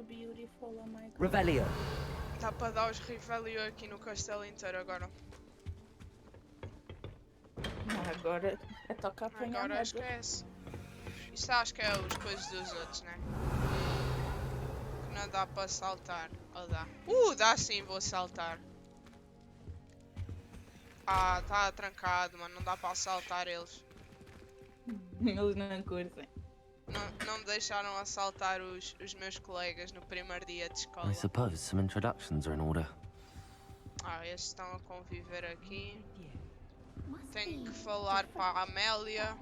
beautiful, oh my god. Revelio. Dá para dar os Revelio aqui no castelo inteiro agora. Agora é tocar apanhar Agora merda. esquece. Isto acho que é as coisas dos outros, né? Que não dá para saltar. Ou dá? Dá sim, vou saltar. Ah, tá trancado, mano. Não dá para assaltar eles. Eles não curtem. Não me deixaram assaltar os meus colegas no primeiro dia de escola. I suppose some introductions are in order. Estes estão a conviver aqui. Tenho que falar para a Amélia,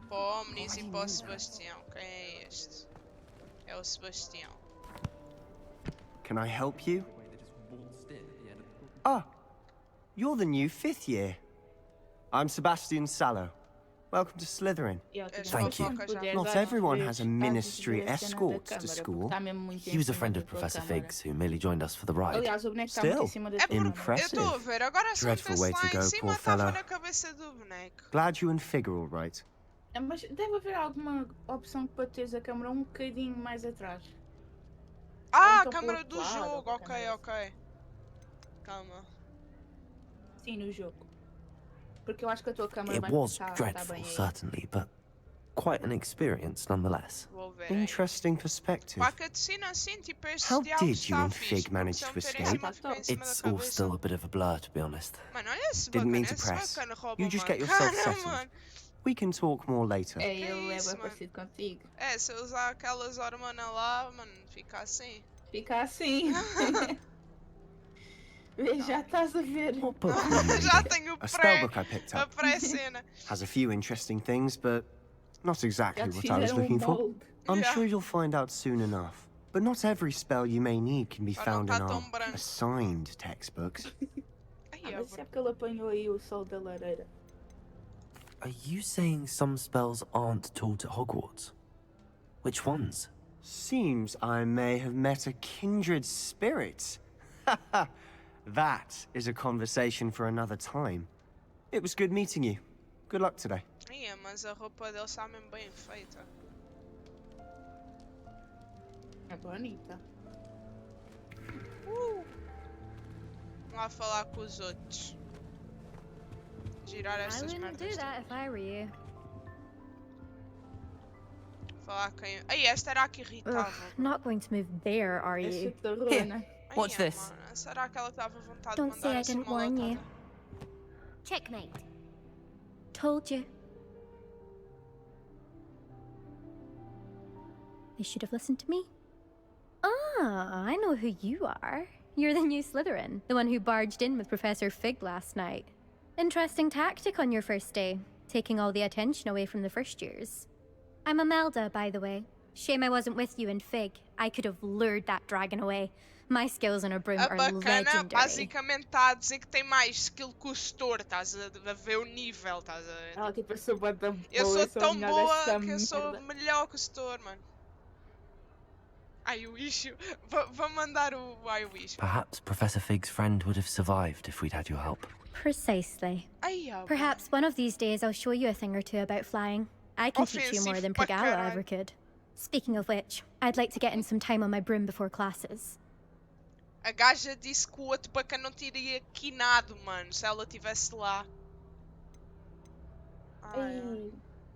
para o Omnis e para o Sebastião. Quem é este? É o Sebastião. Can I help you? Ah, you're the new 5th year. I'm Sebastian Sallow. Welcome to Slytherin. Thank you. Not everyone has a ministry escort to school. He was a friend of Professor Fig's who merely joined us for the ride. Aliás, o boneco está Still. muito em cima da É tua porque câmara. eu estou a ver, agora se Dreadful way metesse to lá em go, cima poor estava fellow. na cabeça do boneco. Glad you and Fig are all right. Mas deve haver alguma opção para teres a câmera um bocadinho mais atrás. Ah, a então câmera pro do outro lado, jogo, ou ok, câmera- ok. Calma. Sim, no jogo. Porque eu acho que a tua câmera It vai was estar dreadful, bem aí. certainly, but quite an experience nonetheless. Vou ver aí. Interesting perspective. Pá, que cutscene assim, tipo, estes How diálogos did you está and fixe. Fig Porque manage se eu to meter em escape? cima, fica em cima It's da all cabeça. still a bit of a blur, to be honest. Mano, olha esse Didn't mean bacana, to esse press. bacana rouba You just uma get yourself cara, settled. mano. We can talk more later. É, Que ele é isso, bem mano? parecido contigo. É, se eu usar aquelas hormonas lá, mano, fica assim. Fica assim. Já estás a ver. What book were you Já reading? tenho A spellbook I picked a up. pré-cena. Has a few interesting things, but not exactly Já te what I was fizeram looking for. molde. I'm Yeah. sure you'll find out soon enough. But not every spell you may need can be Só não found tá in our tão branco. assigned textbooks. Ai, Mas isso é porque ele apanhou aí o sol da lareira. Are you saying some spells aren't taught at Hogwarts? Which ones? Seems I may have met a kindred spirit. That is a conversation for another time. It was good meeting you. Good luck today. Ia, mas a roupa dele está mesmo bem feita. É bonita. Vamos lá falar com os outros. Girar I estas wouldn't do merdas. that if I were you. Falar quem. Ai, esta era a que irritava. Ugh, not going to move there, are É you? chutarrona. Ai, What's é, this? mano, será aquela que dava vontade Don't de say mandar I assim didn't uma warn you. latada? Checkmate. Told you. They should have listened to me. Ah, I know who you are. You're the new Slytherin, the one who barged in with Professor Fig last night. Interesting tactic on your first day, taking all the attention away from the first years. I'm Imelda, by the way. Shame I wasn't with you and Fig. I could have lured that dragon away. My skills on a broom A are bacana legendary. basicamente está a dizer que tem mais skill que o setor, estás a ver o nível, estás a ver? Ela tipo, eu sou bué da boa, Eu sou tão melhor boa desta que eu sou merda. melhor que o setor, mano. I wish you. Vou mandar o I wish. Perhaps Professor Fig's friend would have survived if we'd had your help. Precisely. Ai, Perhaps one of these days I'll show you a thing or two about flying. I can teach you more Offensive than pa Pregala caralho. ever could. Speaking of which, I'd like to get in some time on my broom before classes. A gaja disse que o outro bacana não teria quinado, mano, se ela estivesse lá. Ai,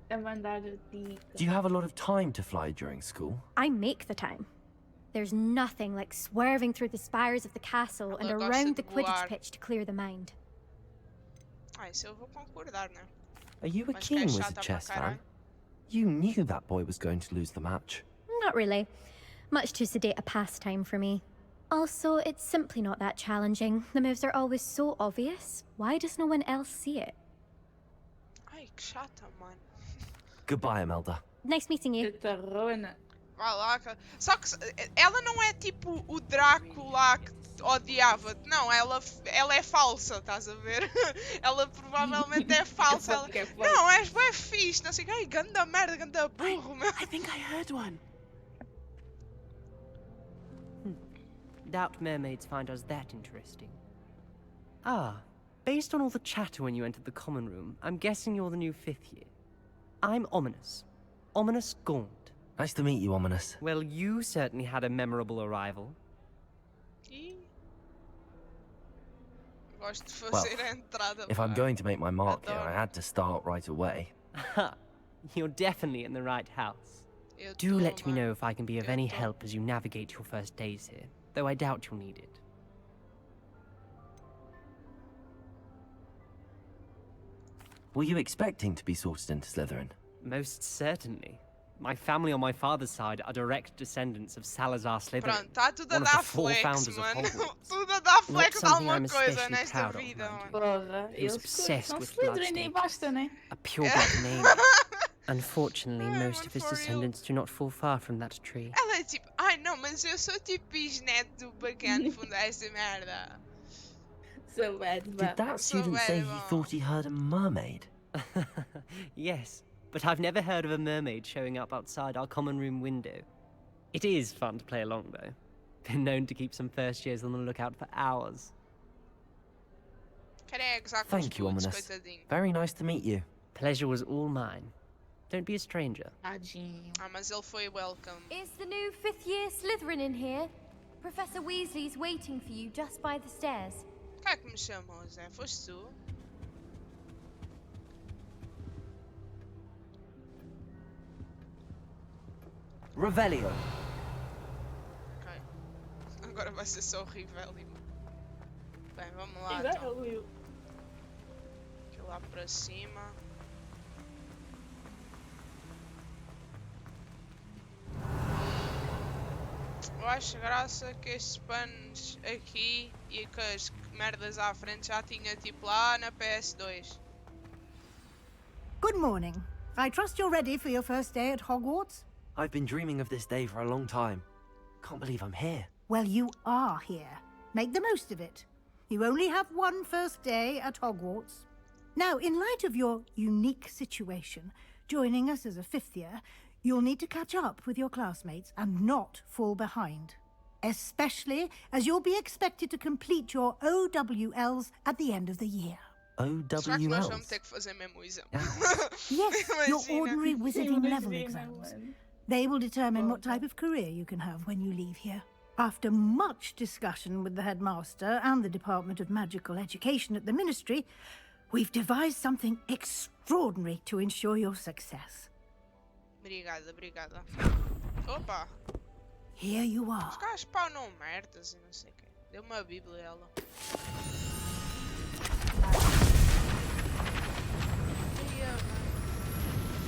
a mandar dica. Do you have a lot of time to fly during school? I make the time. There's nothing like swerving through the spires of the castle and Ela gosta around de the Quidditch voar. pitch to clear the mind. Isso eu vou concordar, né? Are you a Mas que é keen chata wizard pra chess fan? caralho. You knew that boy was going to lose the match. Not really. Much too sedate a pastime for me. Also, it's simply not that challenging. The moves are always so obvious. Why does no one else see it? Ai, que chata, mano. Goodbye, Imelda. Nice meeting you. Chutarrona. Vai lá. Só que ela não é tipo o Draco lá que odiava-te. Não, ela é falsa, estás a ver? Ela provavelmente é falsa. Ela... Não, és bem fixe. Não sei o que. Ai, ganda merda, ganda burro, meu. I think I heard one. Doubt mermaids find us that interesting. Ah, based on all the chatter when you entered the common room, I'm guessing you're the new 5th year. I'm Ominous. Ominous Gaunt. Nice to meet you, Ominous. Well, you certainly had a memorable arrival. Ih. Gosto de Well, fazer a entrada. If I'm pá. going to make my mark here, I Adoro. had to start right away. You're definitely in the right house. Eu Do tô, let me mano. know if I can be of Eu any tô. help as you navigate your first days here, though I doubt you'll need it. Were you expecting to be sorted into Slytherin? Most certainly. My family on my father's side are direct descendants of Salazar Slytherin, Pronto, tá tudo a one of the dar 4 flex, founders of mano. Hogwarts. Tudo a dar Not flex de something alguma I'm coisa especially nesta proud of, vida, mind you. mano. Porra, He was eles obsessed são with Slytherin e blood basta, né? A pureblood name. Unfortunately, Ai, most mano, of his for real. descendants do not fall far from that tree. Ela é tipo, ai não, mas eu sou tipo bisneto do bacana fundar esta merda. So bad, Did but... that so student say bad, he Mom. thought he heard a mermaid? Yes, but I've never heard of a mermaid showing up outside our common room window. It is fun to play along, though. Been known to keep some first years on the lookout for hours. Querem é gozar com os Thank you, putos, Ominous. coitadinho. Very nice to meet you. Pleasure was all mine. Don't be a stranger. Tadinho. Ah, mas ele foi welcome. Is the new 5th year Slytherin in here? Professor Weasley's waiting for you just by the stairs. Quem é que me chamou, Zé? Foste tu? Revelio. Ok. Agora vai ser só horrível. Bem, vamos lá Igual então. eu. Aqui lá para cima. Eu acho graça que estes panos aqui e que as merdas à frente já tinha tipo lá na PS2. Good morning. I trust you're ready for your first day at Hogwarts? I've been dreaming of this day for a long time. Can't believe I'm here. Well, you are here. Make the most of it. You only have one first day at Hogwarts. Now, in light of your unique situation, joining us as a 5th year, you'll need to catch up with your classmates and not fall behind. Especially as you'll be expected to complete your OWLs at the end of the year. Será que nós vamos OWLs? ter que fazer mesmo o exame? Yes, your Imagina. ordinary wizarding level Imagina, exams. mano. They will determine what type of career you can have when you leave here. After much discussion with the headmaster and the Department of Magical Education at the Ministry, we've devised something extraordinary to ensure your success. Obrigada, obrigada. Opa! Here you are. Os gajos spawnam merdas e não sei o quê. Deu uma bíblia ela. Ia, mano.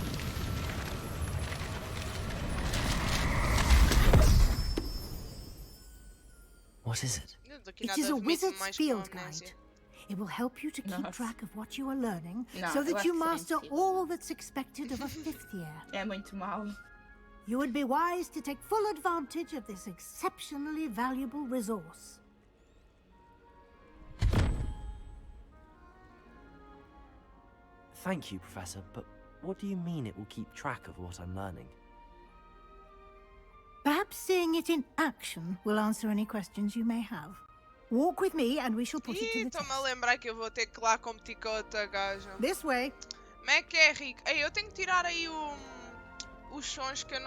What is it? Não tô aqui It nada is a admito wizard's mais field com amnésia. guide. It will help you to keep Nice. track of what you are learning No, so eu that acho you que master sim, sim. all that's expected of a 5th year. É muito mau. You would be wise to take full advantage of this exceptionally valuable resource. Thank you, Professor, but what do you mean it will keep track of what I'm learning? Perhaps seeing it in action will answer any questions you may have. Walk with me and we shall put it to Ih, the estou-me a test. lembrar que eu vou ter que lá competir com outra gaja. This way. Como é que é, Rico? Ei, eu tenho que tirar aí os sons que eu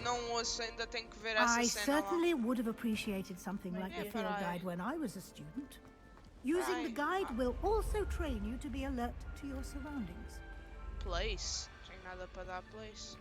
não ouço, ainda tenho que ver essa I cena lá. certainly would have appreciated something like the Yeah, field but guide when I was a student. Using the guide will also train you to be alert to your surroundings. Place? Não tenho nada para dar place.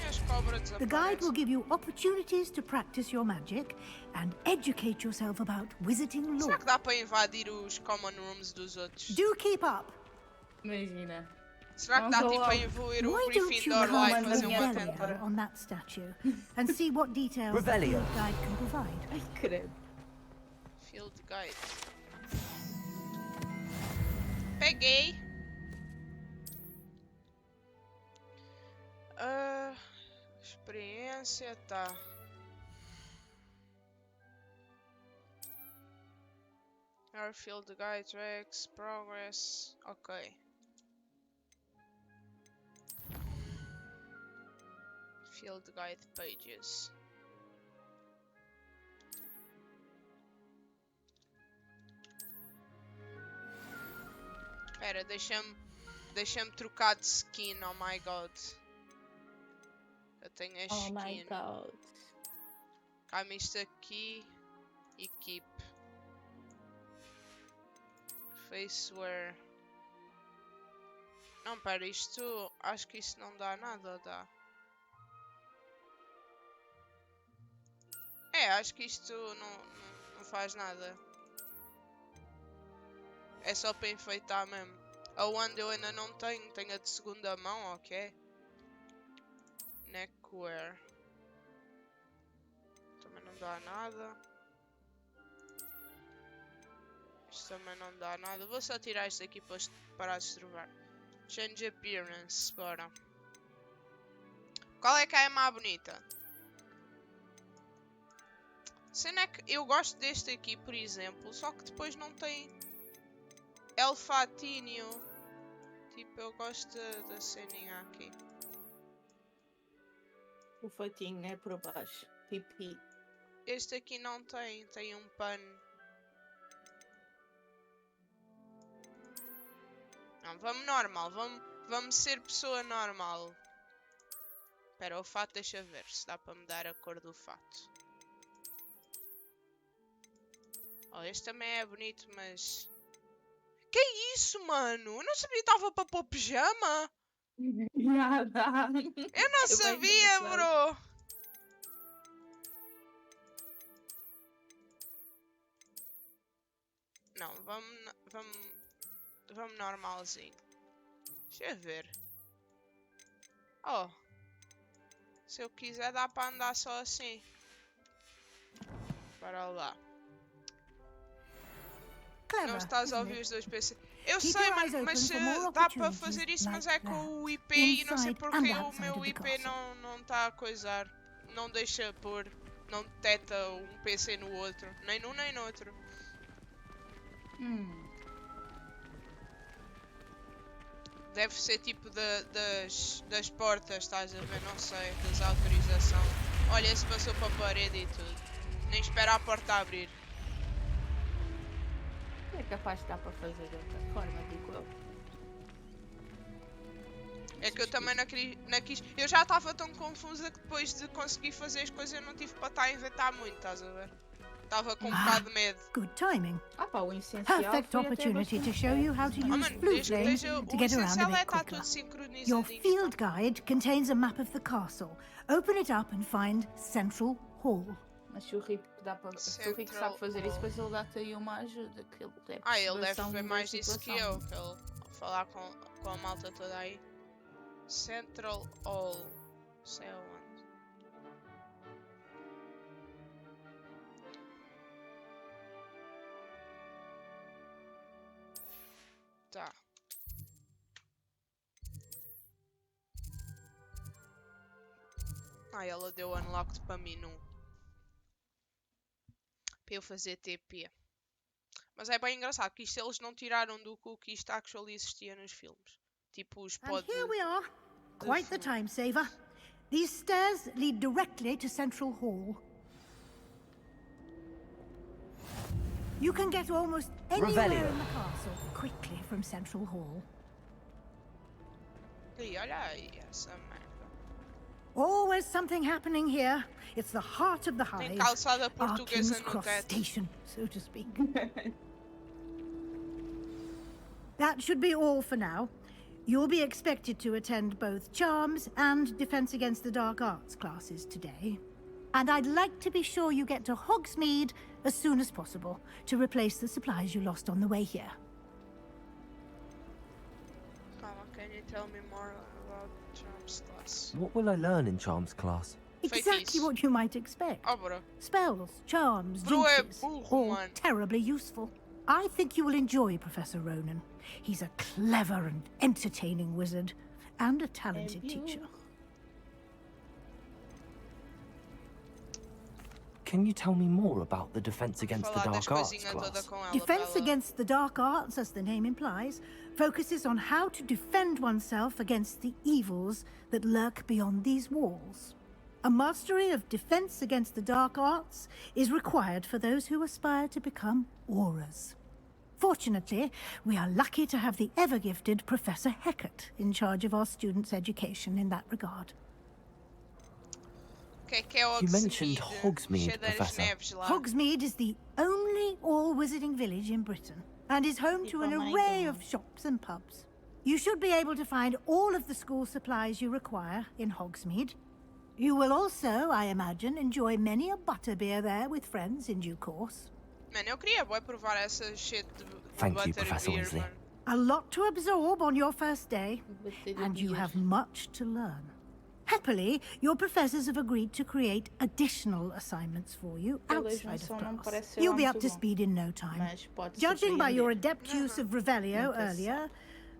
E as cobras The guide will desaparecem. give you opportunities to practice your magic and educate yourself about wizarding lore. Será que dá para invadir os common rooms dos outros? Do keep up. Imagina. Será que dá Não, tipo não. a evoluir o Why don't you Gryffindor lá e cast fazer uma Revelio. tenta? Revelio on that statue and see what details the Revelio. field guide can provide? Ai, credo. Field Guide. Peguei. Experiência, tá. Our Field Guide tracks, progress, ok. Field Guide pages. Espera, deixa-me trocar de skin, oh my god. Eu tenho a Oh my skin. god. Calma isto aqui. Equipe. Faceware. Não, pera, isto... Acho que isso não dá nada, ou dá? É, acho que isto não faz nada. É só para enfeitar mesmo. A wand eu ainda não tenho. Tenho a de segunda mão, ok? Neckwear. Também não dá nada. Isto também não dá nada. Vou só tirar isto aqui para parar de estrovar. Change appearance, bora. Qual é que é a mais bonita? Cena é que eu gosto deste aqui, por exemplo, só que depois não tem elfatinho. Tipo, eu gosto da ceninha aqui. O fatinho é por baixo. Pipi. Este aqui não tem, tem um pano. Não, vamos normal, vamos ser pessoa normal. Espera, o fato, deixa ver se dá para mudar a cor do fato. Oh, este também é bonito, mas... Que isso, mano? Eu não sabia que estava para pôr pijama. Nada. Eu não É bem sabia, engraçado. bro. Não, vamos normalzinho. Deixa eu ver. Oh. Se eu quiser dá para andar só assim. Para lá. Clever, Não estás a isn't ouvir it? os dois PC. Eu Keep sei, your eyes mas open for more dá para opportunities fazer isso, mas like é com o that, IP e não sei inside porque and o outside meu of the IP castle. não está a coisar. Não deixa pôr, não detecta um PC no outro. Nem num nem no outro. Deve ser tipo das portas, estás a ver? Não sei, das autorização. Olha, esse passou para a parede e tudo. Nem espera a porta abrir. É capaz de dar para fazer de outra forma, digo eu. É que eu também não quis. Eu já estava tão confusa que depois de conseguir fazer as coisas eu não tive para estar a inventar muito, estás a ver? Estava com um bocado de medo. Good timing. Ah pá, o essencial Perfect foi até opportunity to bastante show you how to perto. Ah, use mano, flute desde que lanes esteja. to O get around a essencial é bit estar quicker. tudo sincronizadinho. Your field guide contains a map of the castle. Open it up and find Central Hall. Mas se o Rico sabe fazer isso, depois ele dá-te aí uma ajuda. Que ele deve Ele deve perceber ver da mais disso que situação. eu. Que ele falar com a malta toda aí. Central Hall. Sei onde. Tá. Ela deu unlocked para mim num. Para eu fazer TP. Mas é bem engraçado que isto eles não tiraram do que isto actually existia nos filmes. Tipo os And pods. here we are. Quite the time saver. These stairs lead directly to Central Hall. You can get almost anywhere Revelio. in the castle quickly from Central Hall. E olha aí essa merda. Always something happening here. It's the heart of the Tem hive. calçada Our portuguesa King's no Cross teto. Station, so to speak. That should be all for now. You'll be expected to attend both Charms and Defense Against the Dark Arts classes today. And I'd like to be sure you get to Hogsmeade as soon as possible to replace the supplies you lost on the way here. Calma, can you tell me more about Charms class? What will I learn in Charms class? Exactly Feitiço. what you might expect. Oh, bro. Spells, charms, Bro é jinxes, burro, all mano. terribly useful. I think you will enjoy Professor Ronan. He's a clever and entertaining wizard, and a talented teacher. Can you tell me more about the Defense Against the Falar das Dark Arts coisinhas toda class? com ela. Defense pra ela- Against the Dark Arts, as the name implies, focuses on how to defend oneself against the evils that lurk beyond these walls. A mastery of Defense Against the Dark Arts is required for those who aspire to become auras. Fortunately, we are lucky to have the ever-gifted Professor Hecat in charge of our students' education in that regard. O que é You mentioned Hogsmeade? Hogsmeade, Professor. Neves lá. Hogsmeade is the only all-wizarding village in Britain and is home to an array of shops and pubs. You should be able to find all of the school supplies you require in Hogsmeade. You will also, I imagine, enjoy many a butterbeer there with friends in due course. Mano, eu queria provar essa shit de Thank you, Professor butterbeer, Weasley. mano. A lot to absorb on your first day, and you have much to learn. Happily, your professors have agreed to create additional assignments for you outside of class. You'll be up to speed in no time. Judging by your adept use of Revelio earlier,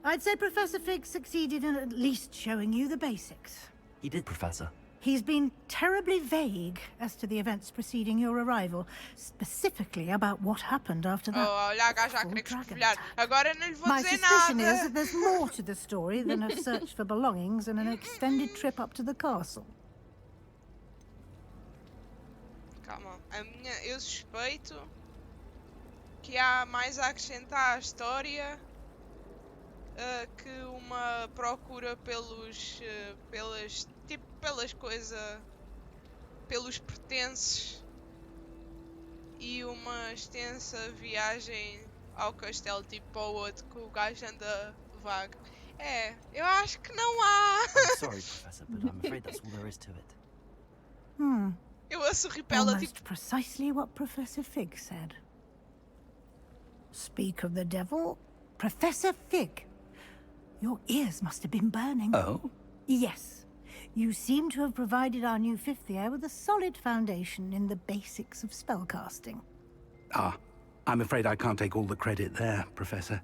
I'd say Professor Fig succeeded in at least showing you the basics. He did, Professor. He's been terribly vague as to the events preceding your arrival, specifically about what happened after that. Oh, olha a gaja a querer que escovilhar. Agora não lhe vou My dizer suspicion nada. is that there's more to the story than a search for belongings and an extended trip up to the castle. Calma, eu suspeito que há mais a acrescentar à história que uma procura pelas coisas, pelos pertences e uma extensa viagem ao castelo tipo para o outro que o gajo anda vago. É, eu acho que não há. I'm sorry, Professor, but I'm afraid that's all there is to it. Eu a sorri para ela Almost tipo, precisely what Professor Fig said. Speak of the devil, Professor Fig. Your ears must have been burning. Oh? Yes. You seem to have provided our new fifth year with a solid foundation in the basics of spellcasting. Ah, I'm afraid I can't take all the credit there, Professor.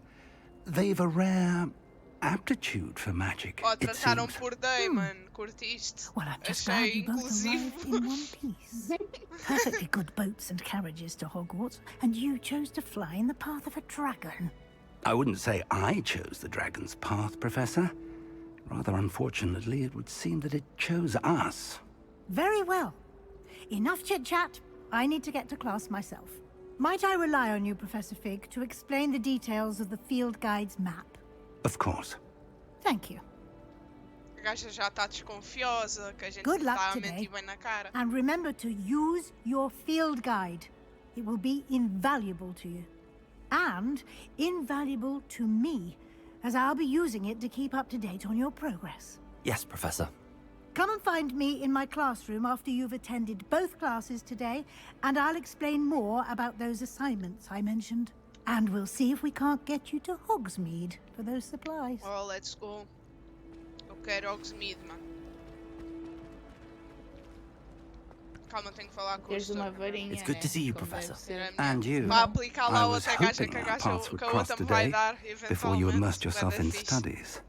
They've a rare aptitude for magic, oh, it trataram seems. por Damon, curtiste? Well, I'm just glad Achei you both arrived inclusivo. in one piece. Perfectly good boats and carriages to Hogwarts, and you chose to fly in the path of a dragon. I wouldn't say I chose the dragon's path, Professor. Rather unfortunately, it would seem that it chose us. Very well. Enough chit-chat. I need to get to class myself. Might I rely on you, Professor Fig, to explain the details of the field guide's map? Of course. Thank you. A gaja já está desconfiosa, que a gente Good luck está a today. mentir bem na cara. And remember to use your field guide. It will be invaluable to you. And invaluable to me, as I'll be using it to keep up to date on your progress. Yes, Professor. Come and find me in my classroom after you've attended both classes today, and I'll explain more about those assignments I mentioned. And we'll see if we can't get you to Hogsmeade for those supplies. Oh, let's go. Eu quero Hogsmeade, mano. Calma, tenho que falar com o Teres uma gestor. varinha, It's good to né? see you, Como deve Professor. ser. And you. Para aplicar lá I a was outra gaja hoping que a our gaja paths would que a cross outra me vai today dar, before you eventualmente. immersed yourself Bué da in fixe. studies.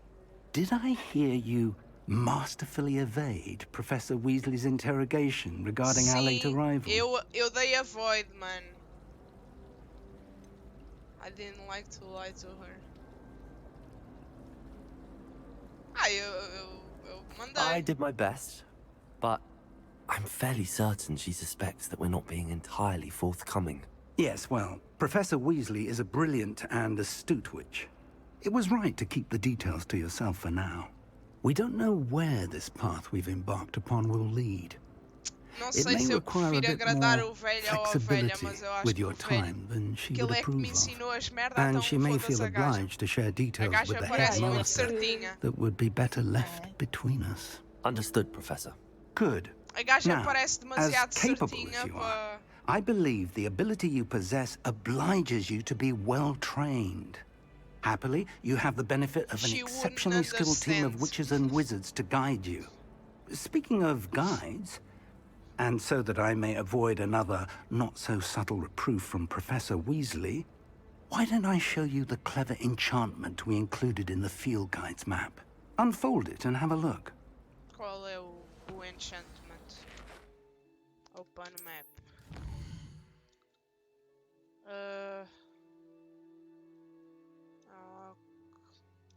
Did I hear you masterfully evade Professor Weasley's interrogation regarding our late Sim, arrival? eu dei a void, mano. I didn't like to lie to her. Ah, eu mandei. I did my best, but I'm fairly certain she suspects that we're not being entirely forthcoming. Yes, well, Professor Weasley is a brilliant and astute witch. It was right to keep the details to yourself for now. We don't know where this path we've embarked upon will lead. Não It sei may se eu require a prefiro bit agradar more o velho ou a velha, flexibility mas eu acho with que o your velho, time than she que would ele é que me approve of. ensinou as merdas, And então she may foda-se feel a gaja. obliged to share A details gaja with the parece muito headmaster certinha. that would be better left between us. Understood, Professor. Good. A gaja Now, parece as demasiado capable certinha as you para... are, I believe the ability you possess obliges you to be well trained. Happily, you have the benefit of an She wouldn't exceptionally skilled team of understand. witches and wizards to guide you. Speaking of guides, and so that I may avoid another not-so-subtle reproof from Professor Weasley, why don't I show you the clever enchantment we included in the field guide's map? Unfold it and have a look. Qual é o enchantment? Open map.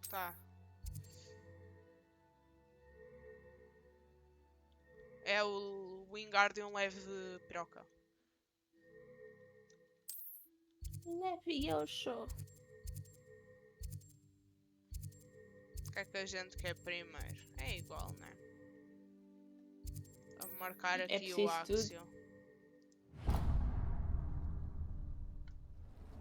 Tá. É o Wingardium leve de piroca. Levioso. O que é que a gente quer primeiro? É igual, né? Vou marcar aqui o preciso tudo. Axio.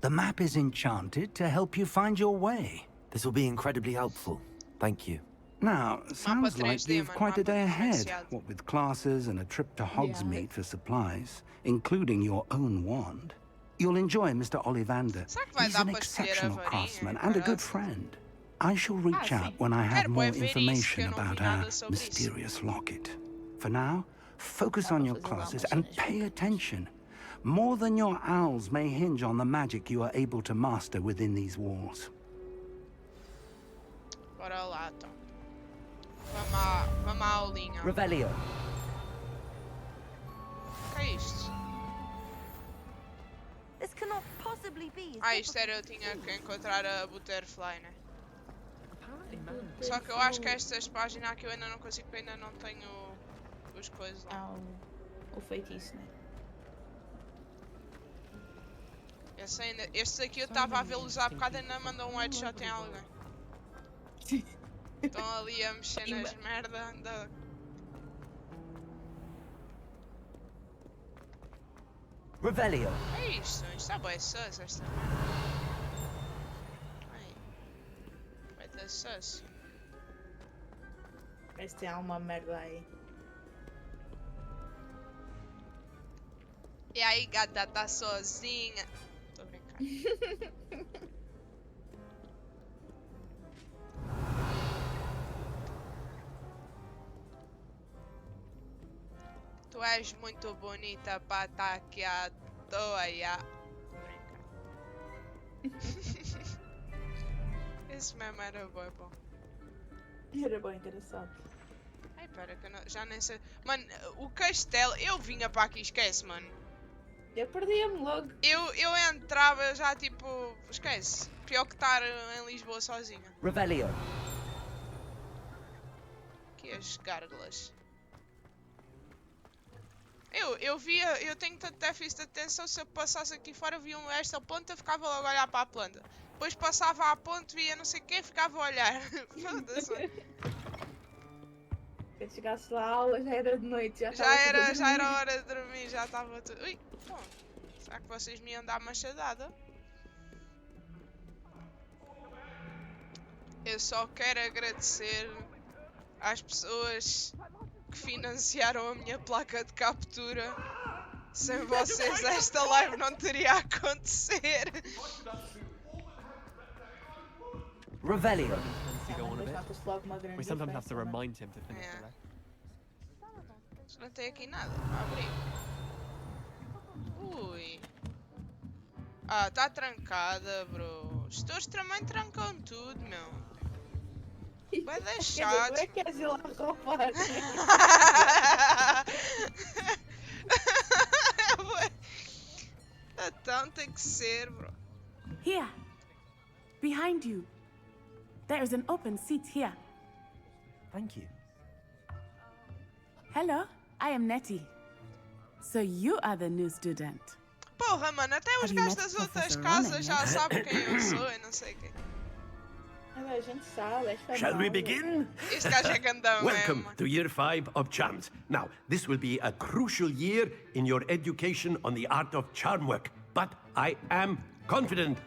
The map is enchanted to help you find your way. This will be incredibly helpful. Thank you. Now, sounds like 3D, you've man, quite a mapa day ahead, diferenciado. what with classes and a trip to Hogsmeade for supplies, including your own wand. You'll enjoy Mr. Ollivander. Será que vai He's dar an para escolher a exceptional varinha, craftsman and a good caraças? friend. I shall reach sim. out when I have Quero more bué ver isso, que information eu não vi about nada our sobre isso. mysterious locket. For now, focus Dá on para your fazer lá classes umas and cenas pay bacanas. attention. More than your owls may hinge on the magic you are able to master within these walls. Bora lá, então. Vamos à aulinha. Revelio. O que é isto? This cannot possibly be. Ah, isto era eu tinha que encontrar a Butterfly, né? Só que eu acho que estas páginas aqui eu ainda não consigo, porque ainda não tenho os coisas lá. Ah, o feitiço, né? Estes aqui eu estava a vê-los há bocado e ainda mandou um headshot em alguém. Estão ali a mexer nas merda. Anda. Revelio. É isto? Isto é bué sus, esta merda. Ai. Vai ter sus. Parece que tem alguma merda aí. E aí, gata, tá sozinha? Tô brincando. Tu és muito bonita pra estar aqui à toa, já. Tô brincando. Esse meme era bom. Era bem engraçado. Ai, pera, que eu não, já nem sei. Mano, o castelo, eu vinha para aqui, esquece, mano. Eu perdia-me logo. Eu entrava já tipo, esquece. Pior que estar em Lisboa sozinha. Revelio. Aqui as gárgulas. Eu tenho tanto déficit de atenção, se eu passasse aqui fora, via esta planta, ficava logo a olhar para a planta. Depois passava à ponte, via não sei o quê, ficava a olhar. Foda-se. Quando chegasse lá a aula já era de noite. Já Já era hora de dormir, já estava tudo. Ui, bom, será que vocês me iam dar machadada? Eu só quero agradecer às pessoas que financiaram a minha placa de captura. Sem vocês esta live não teria a acontecer. Revelio. We sometimes have to remind him to finish Yeah. the rest. Não tem aqui nada para abrir. Ui. Ah, tá trancada, bro. Os touros também trancam tudo, meu. Vai deixar. Como é que és ir lá roubar? Então tem que ser, bro. Here, behind you. There is an open seat here. Thank you. Hello, I am Nettie. So you are the new student. Porra, mano, até os Have you gajos met das outras Professor casas Ronan já yet? sabem quem eu sou e não sei quem. A gente sabe, és famosa. Shall we begin? Este gajo é gandão Welcome mesmo. to Year 5 of Charms. Now, this will be a crucial year in your education on the art of charm work, but I am confident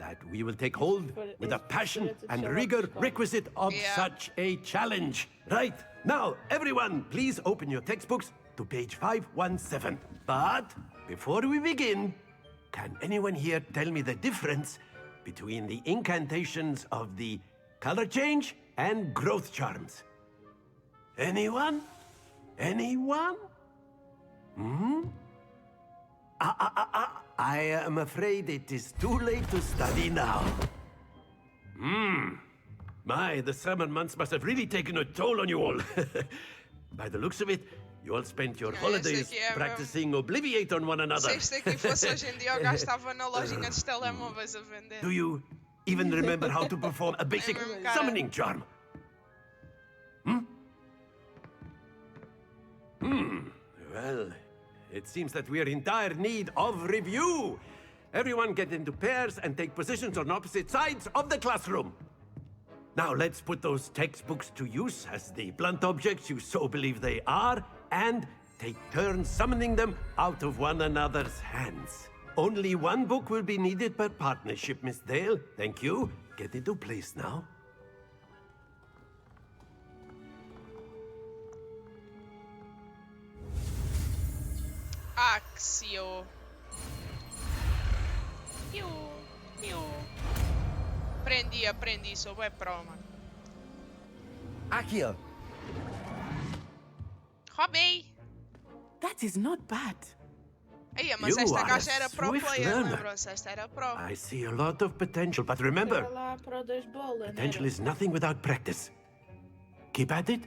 that we will take hold with the passion and rigor requisite of such a challenge. Right, now, everyone, please open your textbooks to page 517. But before we begin, can anyone here tell me the difference between the incantations of the color change and growth charms? Anyone? Anyone? I am afraid it is too late to study now. My, the summer months must have really taken a toll on you all. By the looks of it, you all spent your holidays aqui é practicing Obliviate on one another. Se isto aqui fosse hoje em dia, o gajo estava na lojinha dos telemóveis a vender. Do you even remember how to perform a basic mesmo, cara. summoning charm? Well, it seems that we are in dire need of review. Everyone get into pairs and take positions on opposite sides of the classroom. Now let's put those textbooks to use as the blunt objects you so believe they are, and take turns summoning them out of one another's hands. Only one book will be needed per partnership, Miss Dale. Thank you. Get into place now. Axio. Aprendi, sou bué pro, mano. Accio. Roubei. That is not bad. Aí, mas You esta are gaja a era pro swift player, learner. lembram-se? Esta era pro. I see a lot of potential, but remember, Era lá para o das bolas, potential era? is nothing without practice. Keep at it.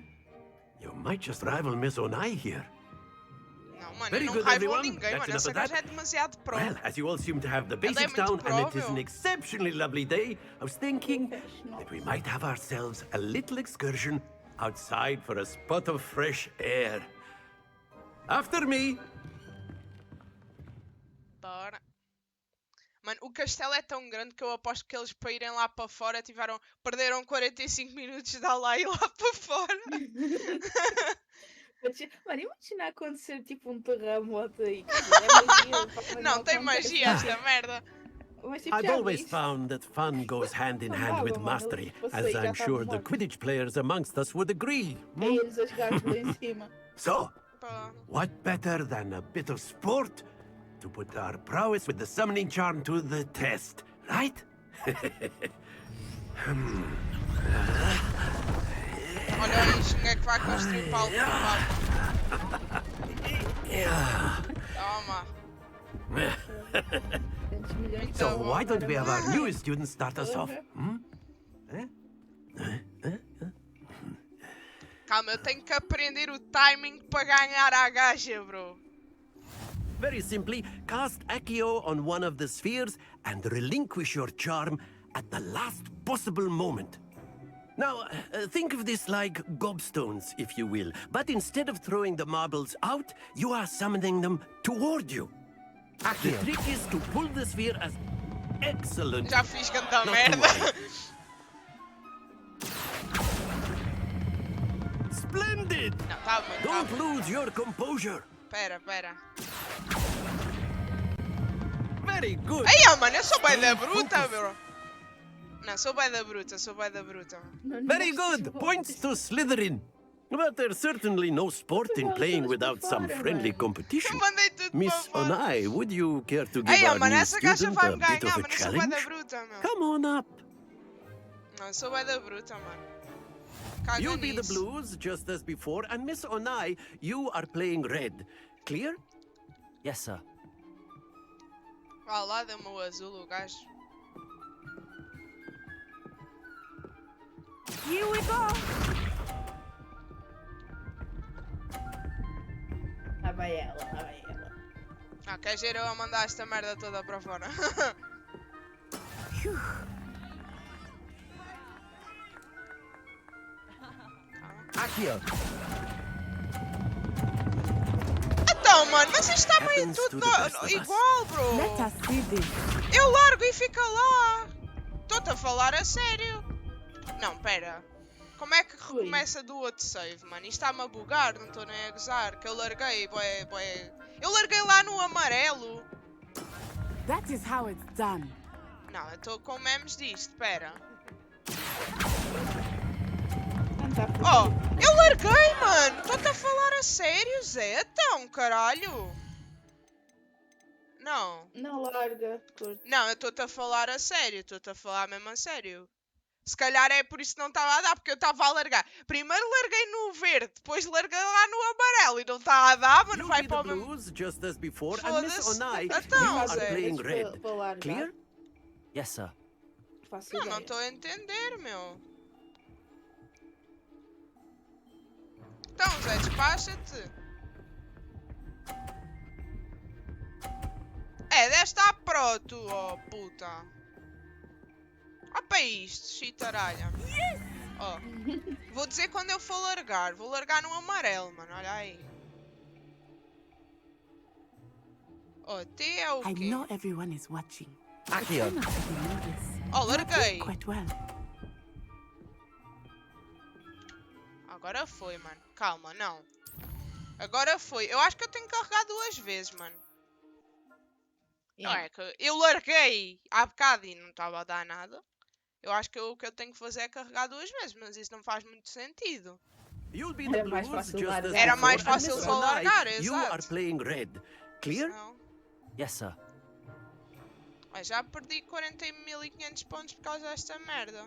You might just rival Miss Onai here. Não, mano, Very eu não good, raivo everyone. ninguém, That's mano. enough Essa of that. gaja é demasiado pro. Well, as you all seem to have the Ela é basics muito down, and it pro, is an meu. exceptionally lovely day, I was thinking that we might have ourselves a little excursion outside for a spot of fresh air. After me. Bora. Mano, o castelo é tão grande que eu aposto que eles para irem lá para fora perderam 45 minutos de lá e lá para fora. Mano, imagina acontecer tipo um terremoto aí. Quer dizer, é magia. mas Não, tem acontece magia nada. esta merda. Mas tipo, I've já always viste? found that fun goes hand in hand with Andava, mano, mastery, eu as passei, já I'm estava sure the morto. Quidditch players amongst us would agree. É eles a jogar lá em cima. So, Pá. what better than a bit of sport to put our prowess with the summoning charm to the test, right? Olha aí, quem é que vai construir o palco? Toma. So why don't we have our newest student start us off? Calma, eu tenho que aprender o timing para ganhar a gaja, bro. Very simply, cast Accio on one of the spheres and relinquish your charm at the last possible moment. Now, think of this like gobstones, if you will. But instead of throwing the marbles out, you are summoning them toward you. The trick is to pull the sphere as excellent. Já fiz ganda Not merda. to worry. Splendid! Não, calma, Don't calma. lose your composure. Pera. Very good. Ei, mano, eu sou bué da bruta, bro. Não, sou bué da bruta. Very good. Points to Slytherin. But there's certainly no sport in playing without some friendly competition. Mandei tudo Miss para fora. Onai, would you care to give Ei, our mano, new essa gaja student vai a me bit ganhar, of a mano. Eu sou bué da challenge? bruta, meu. Come on up. Não, eu sou bué da bruta, mano. Caga You'll be the nisso. blues, just as before, and Miss Onai, you are playing red. Clear? Yes, sir. Vá lá, deu-me o azul, o gajo. Here we go. Lá vai ela. Ah, queres ver eu a mandar esta merda toda para fora? Accio. Então, mano, mas isto está meio Happens tudo to the best of us. igual, bro. Let us see this. Eu largo e fica lá. Estou-te a falar a sério. Não, pera. Como é que recomeça do outro save, mano? Isto está-me a bugar, não estou nem a gozar. Que eu larguei, boé. Eu larguei lá no amarelo. That is how it's done. Não, eu estou com memes disto, pera. Oh, eu larguei, mano. Estou-te a falar a sério, Zé. Então, caralho. Não. Não larga. Curto. Não, eu estou-te a falar a sério. Estou-te a falar mesmo a sério. Se calhar é por isso que não estava a dar, porque eu estava a largar. Primeiro larguei no verde, depois larguei lá no amarelo e não está a dar, mas não vai para o mesmo. Blues, just as before, and Miss Foda-se. Onai, Então, you are Zé. playing red. Para largar. Clear? Yes, sir. Faço Não, ideia. não estou a entender, meu. Então, Zé, despacha-te. É, deve estar pronto, oh puta. Olha para isto, chitaralha. Oh. Vou dizer quando eu for largar. Vou largar no amarelo, mano. Olha aí. Oh, T é o I quê? know everyone is watching. Accio. Try not to be nervous. Oh, You are larguei. doing quite well. Agora foi, mano. Calma, não. Agora foi. Eu acho que eu tenho que carregar 2 vezes, mano. Não é que eu larguei há bocado e não estava a dar nada. Eu acho que o que eu tenho que fazer é carregar 2 vezes, mas isso não faz muito sentido. You'll be the Era mais blues fácil just largar. as Era before, mais and fácil Miss só Onai, largar, you exato. are playing red. Clear? Não. Yes, sir. Ai, já perdi 40.500 pontos por causa desta merda.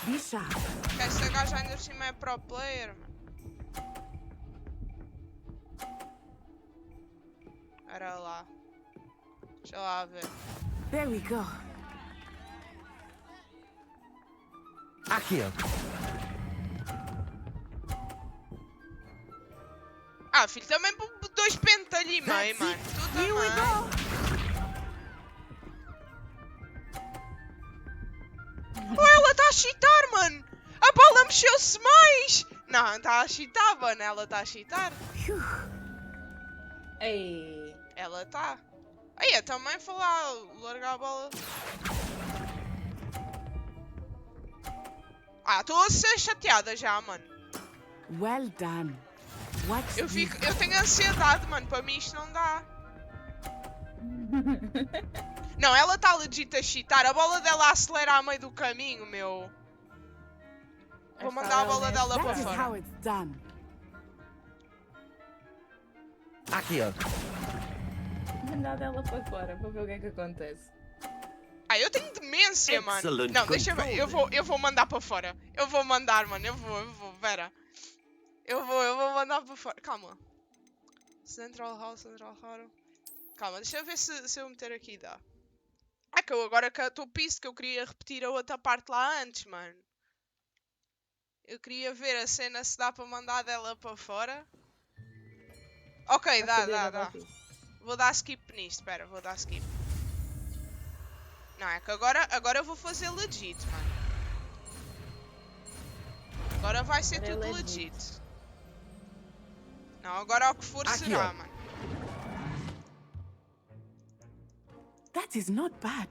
Be sharp. Que esta gaja ainda por cima é pro player, mano. Era lá. Deixa lá ver. There we go. Accio. Ah, filho, também 2 pentas ali, mãe, mano. Tu também. Oh, ela está a cheatar, mano. A bola mexeu-se mais. Não, está a cheatar, mano. Ela está a cheatar. Ei. Ela está. Aí, eu também vou lá largar a bola. Ah, estou a ser chateada já, mano. Well done. Watch Eu this. tenho ansiedade, mano. Para mim isto não dá. Não, ela está legit a cheatar. A bola dela acelera a meio do caminho, meu. Vou mandar a bola dela para That is fora. how it's done. Accio. Mandar dela para fora para ver o que é que acontece. Ah, eu tenho demência, mano. Excellent Não, deixa eu ver. control. Eu vou mandar para fora. Eu vou mandar, mano. Eu vou. Vera. Eu vou mandar para fora. Calma. Central Hall. Calma, deixa eu ver se eu meter aqui dá. É que eu agora que estou pissed que eu queria repetir a outra parte lá antes, mano. Eu queria ver a cena se dá para mandar dela para fora. Ok, dá. Vou dar skip nisto, espera, vou dar skip. Não, é que agora eu vou fazer legit, mano. Agora vai ser Agora é tudo legit. legit. Não, agora o que for Aqui, será, ó. mano. That is not bad.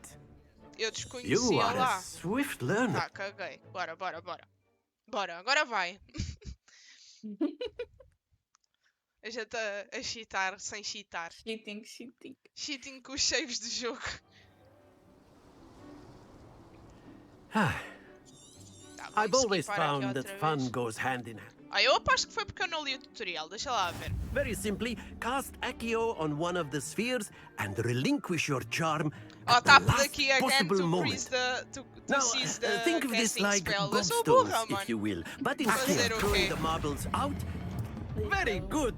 Eu You desconhecia are a lá. swift learner. Tá, caguei. Bora. Bora, agora vai. A gente a cheatar sem cheatar. Cheating. Cheating com os saves do jogo. Ah, Tá, vou I've always skipar aqui found outra that fun vez. goes hand in hand. Ah, eu aposto que foi porque eu não li o tutorial. Deixa lá ver. Very simply, cast Accio on one of the spheres and relinquish your charm Oh, at the tap last daqui again possible to moment. freeze to Now, seize the think of this casting like spell. Eu sou gobstones, burra, if mano. you will. But Fazer instead o of quê? throwing the marbles out, very good.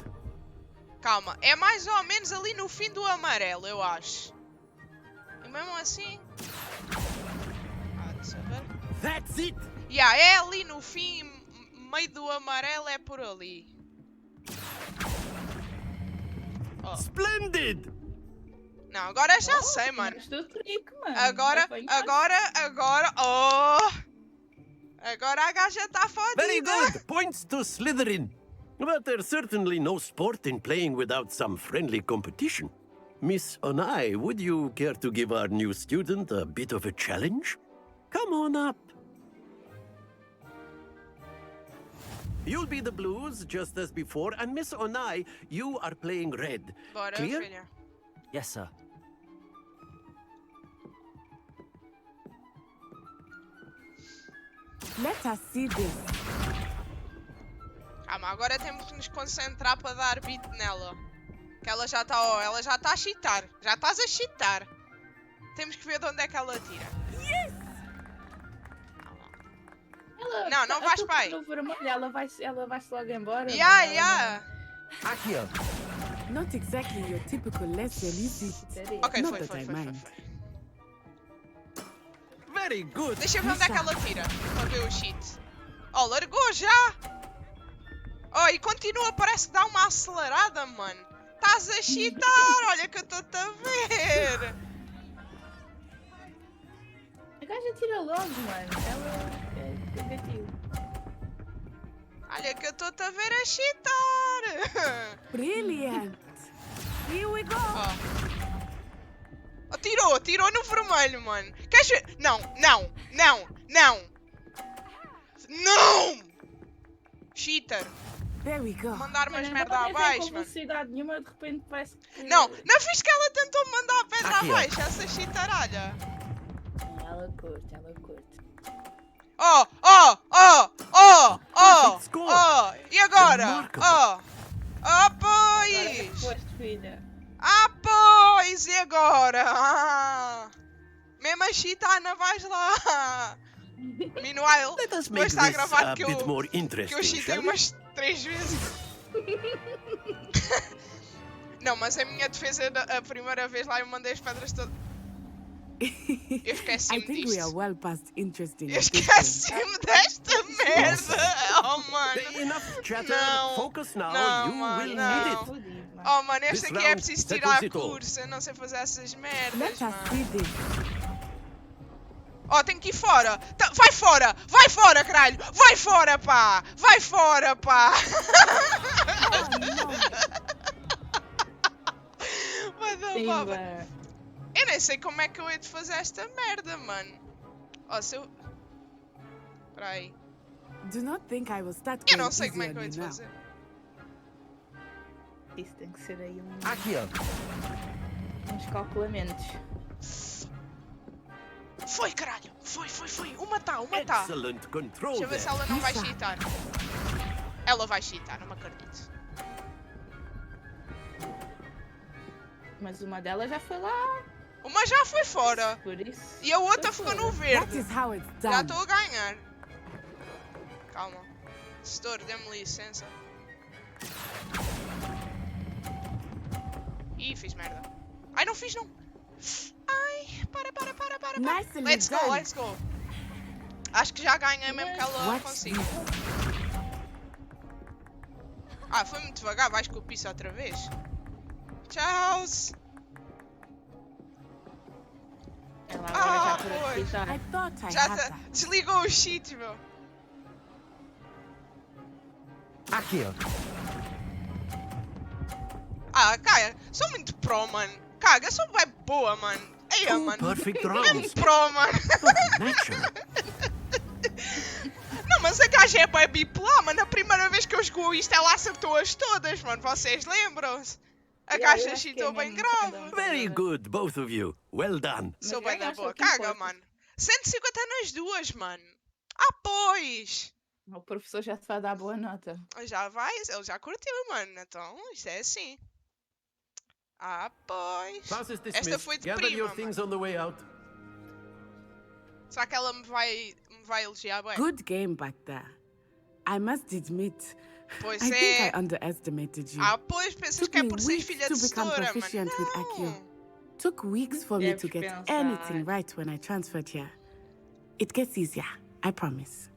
Calma, é mais ou menos ali no fim do amarelo, eu acho. E mesmo assim... Ah, deixa eu ver. That's it. Yeah, é ali no fim, meio do amarelo, é por ali. Oh. Splendid. Não, agora já sei, mano. Estou trick, mano. Agora... Oh! Agora a gaja está Very fodida. good. Points to Slytherin. But there's certainly no sport in playing without some friendly competition. Miss Onai, would you care to give our new student a bit of a challenge? Come on up. You'll be the blues, just as before, and Miss Onai, you are playing red. Bora, Clear? filha. Yes, sir. Let us see this. Calma, agora temos que nos concentrar para dar beat nela. Que ela já está a cheatar. Já estás a cheatar. Temos que ver de onde é que ela tira. Ela, Não vais para aí. No vermelho, ela vai-se logo embora. Yeah. Accio. Not exactly your typical lesson, is it? Ok, Not foi. that I mind. Very good. Deixa eu ver onde é que ela tira. Para ver o cheat. Oh, largou já. Oh, e continua, parece que dá uma acelerada, mano. Estás a cheatar, olha que eu estou-te a ver. A gaja tira logo, mano. Ela é negativo. Olha que eu estou-te a ver a cheatar. Brilliant. Here we go. Oh. Atirou no vermelho, mano. Queres ver? Não. Cheater. There we go. Mandar umas Olha, merda não tem abaixo, com mano. velocidade nenhuma, de repente parece que... Não fiz que ela tentou mandar a pedra Aqui, ó. abaixo, essa cheateralha. Ela curte, ela curte. Oh! Perfect score. E agora? Remarkable. Oh! Agora Pois! foste, filha. Pois! E agora? Mesmo a chitana vais lá. Meanwhile, Let us depois make está a this gravar a que bit more eu interesting, chitei shall we? umas 3 vezes. Não, mas a minha defesa, a primeira vez lá eu mandei as pedras todas. Eu I esqueci-me think we are disto. well past interesting. Eu at this esqueci-me desta merda. Oh, mano. Enough chatter. Não. Focus now. Não, You mano, will não. need it. Fodido, mano. Oh, mano, este This aqui é round preciso settles tirar it all. curso. Eu não sei fazer essas point. merdas, Let us mano. see this. Oh, tenho que ir fora. Vai fora! Vai fora, caralho! Vai fora, pá! Vai fora, pá! Vai dar baba. Timba. Eu nem sei como é que eu hei de fazer esta merda, mano. Oh, se eu... Espera aí. Do not think I will start Eu going não sei easy como é on que eu hei you de now. fazer. Isso tem que ser aí Aqui, ó. uns calculamentos. Foi, caralho! Foi! Uma tá! Excellent control Deixa eu ver se there. ela não vai cheatar. Ela vai cheatar, não me acredito. Mas uma delas já foi lá, Uma já foi fora. por isso. E a outra foi ficou no fora. That verde. is how it's Já done. estou a ganhar. Calma. Setor, dê-me licença. Ih, fiz merda. Ai, não fiz não. Ai, para. Nicely Let's go. Acho que já ganhei mesmo que ela Watch consiga. Ah, foi muito devagar. Vais com o piso outra vez. Tchau. Ela agora já por pois. aqui tá. I thought I Já had that. desligou os cheats, meu. Aqui, ó. Caga. Sou muito pro, mano. Caga, sou bem boa, mano. Eia, Two mano. perfect Mesmo rounds. pro, mano. Natural. Não, mas a gaja é bem bipolar, mano. A primeira vez que eu jogo isto, ela acertou-as todas, mano. Vocês lembram-se? A Eu caixa acho que é chitou bem mesmo grave. cada um. Very good, both of you. Well done. Sou Mas bem da ganhaste, boa. é o que Caga, importa. mano. 150 nas duas, mano. Pois. O professor já te vai dar boa nota. Já vai, ele já curtiu, mano. Então, isto é assim. Pois. Class is Esta dismissed. foi de Gather prima, your things on the way out. Será que ela me vai elogiar bem? Good game back there. I must admit, Pois I think I é. underestimated you. Pois, pensas Took que é me por seres weeks filha to de become setora, proficient with mano. Accio. Não. Took weeks for me Deves to get pensar. anything right when I transferred here. It gets easier, I promise.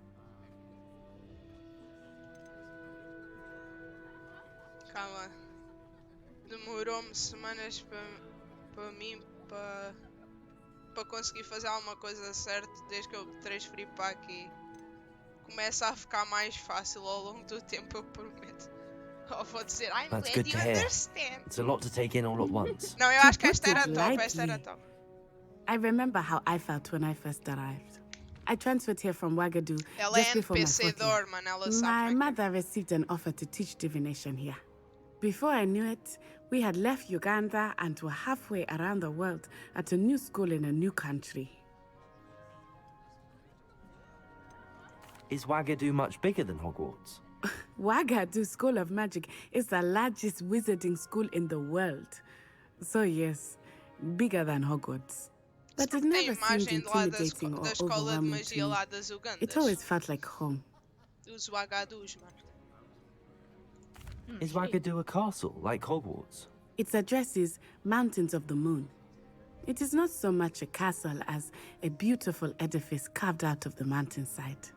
Calma. Demorou-me semanas para mim para conseguir fazer alguma coisa certa desde que eu me transferi para aqui. Começa a ficar mais fácil ao longo do tempo, eu prometo. Vou dizer, I'm That's glad good you to hear. understand. It's a lot to take in all at once. Não, eu To acho que put esta era it top, esta era lightly. top. I remember how I felt when I first arrived. I transferred here from Wagadu Ela é just before my NPC fourth year. dor, mano, ela My sabe. mother received an offer to teach divination here. Before I knew it, we had left Uganda and were halfway around the world at a new school in a new country. Is Wagadu much bigger than Hogwarts? Wagadu School of Magic is the largest wizarding school in the world. So yes, bigger than Hogwarts. But it Tem never seemed imagem de lá intimidating or da escola de overwhelming magia to me. lá das Ugandas. It always felt like home. Dos Wagadus, mano. Is Wagadu a castle like Hogwarts? Its address is Mountains of the Moon. It is not so much a castle as a beautiful edifice carved out of the mountainside.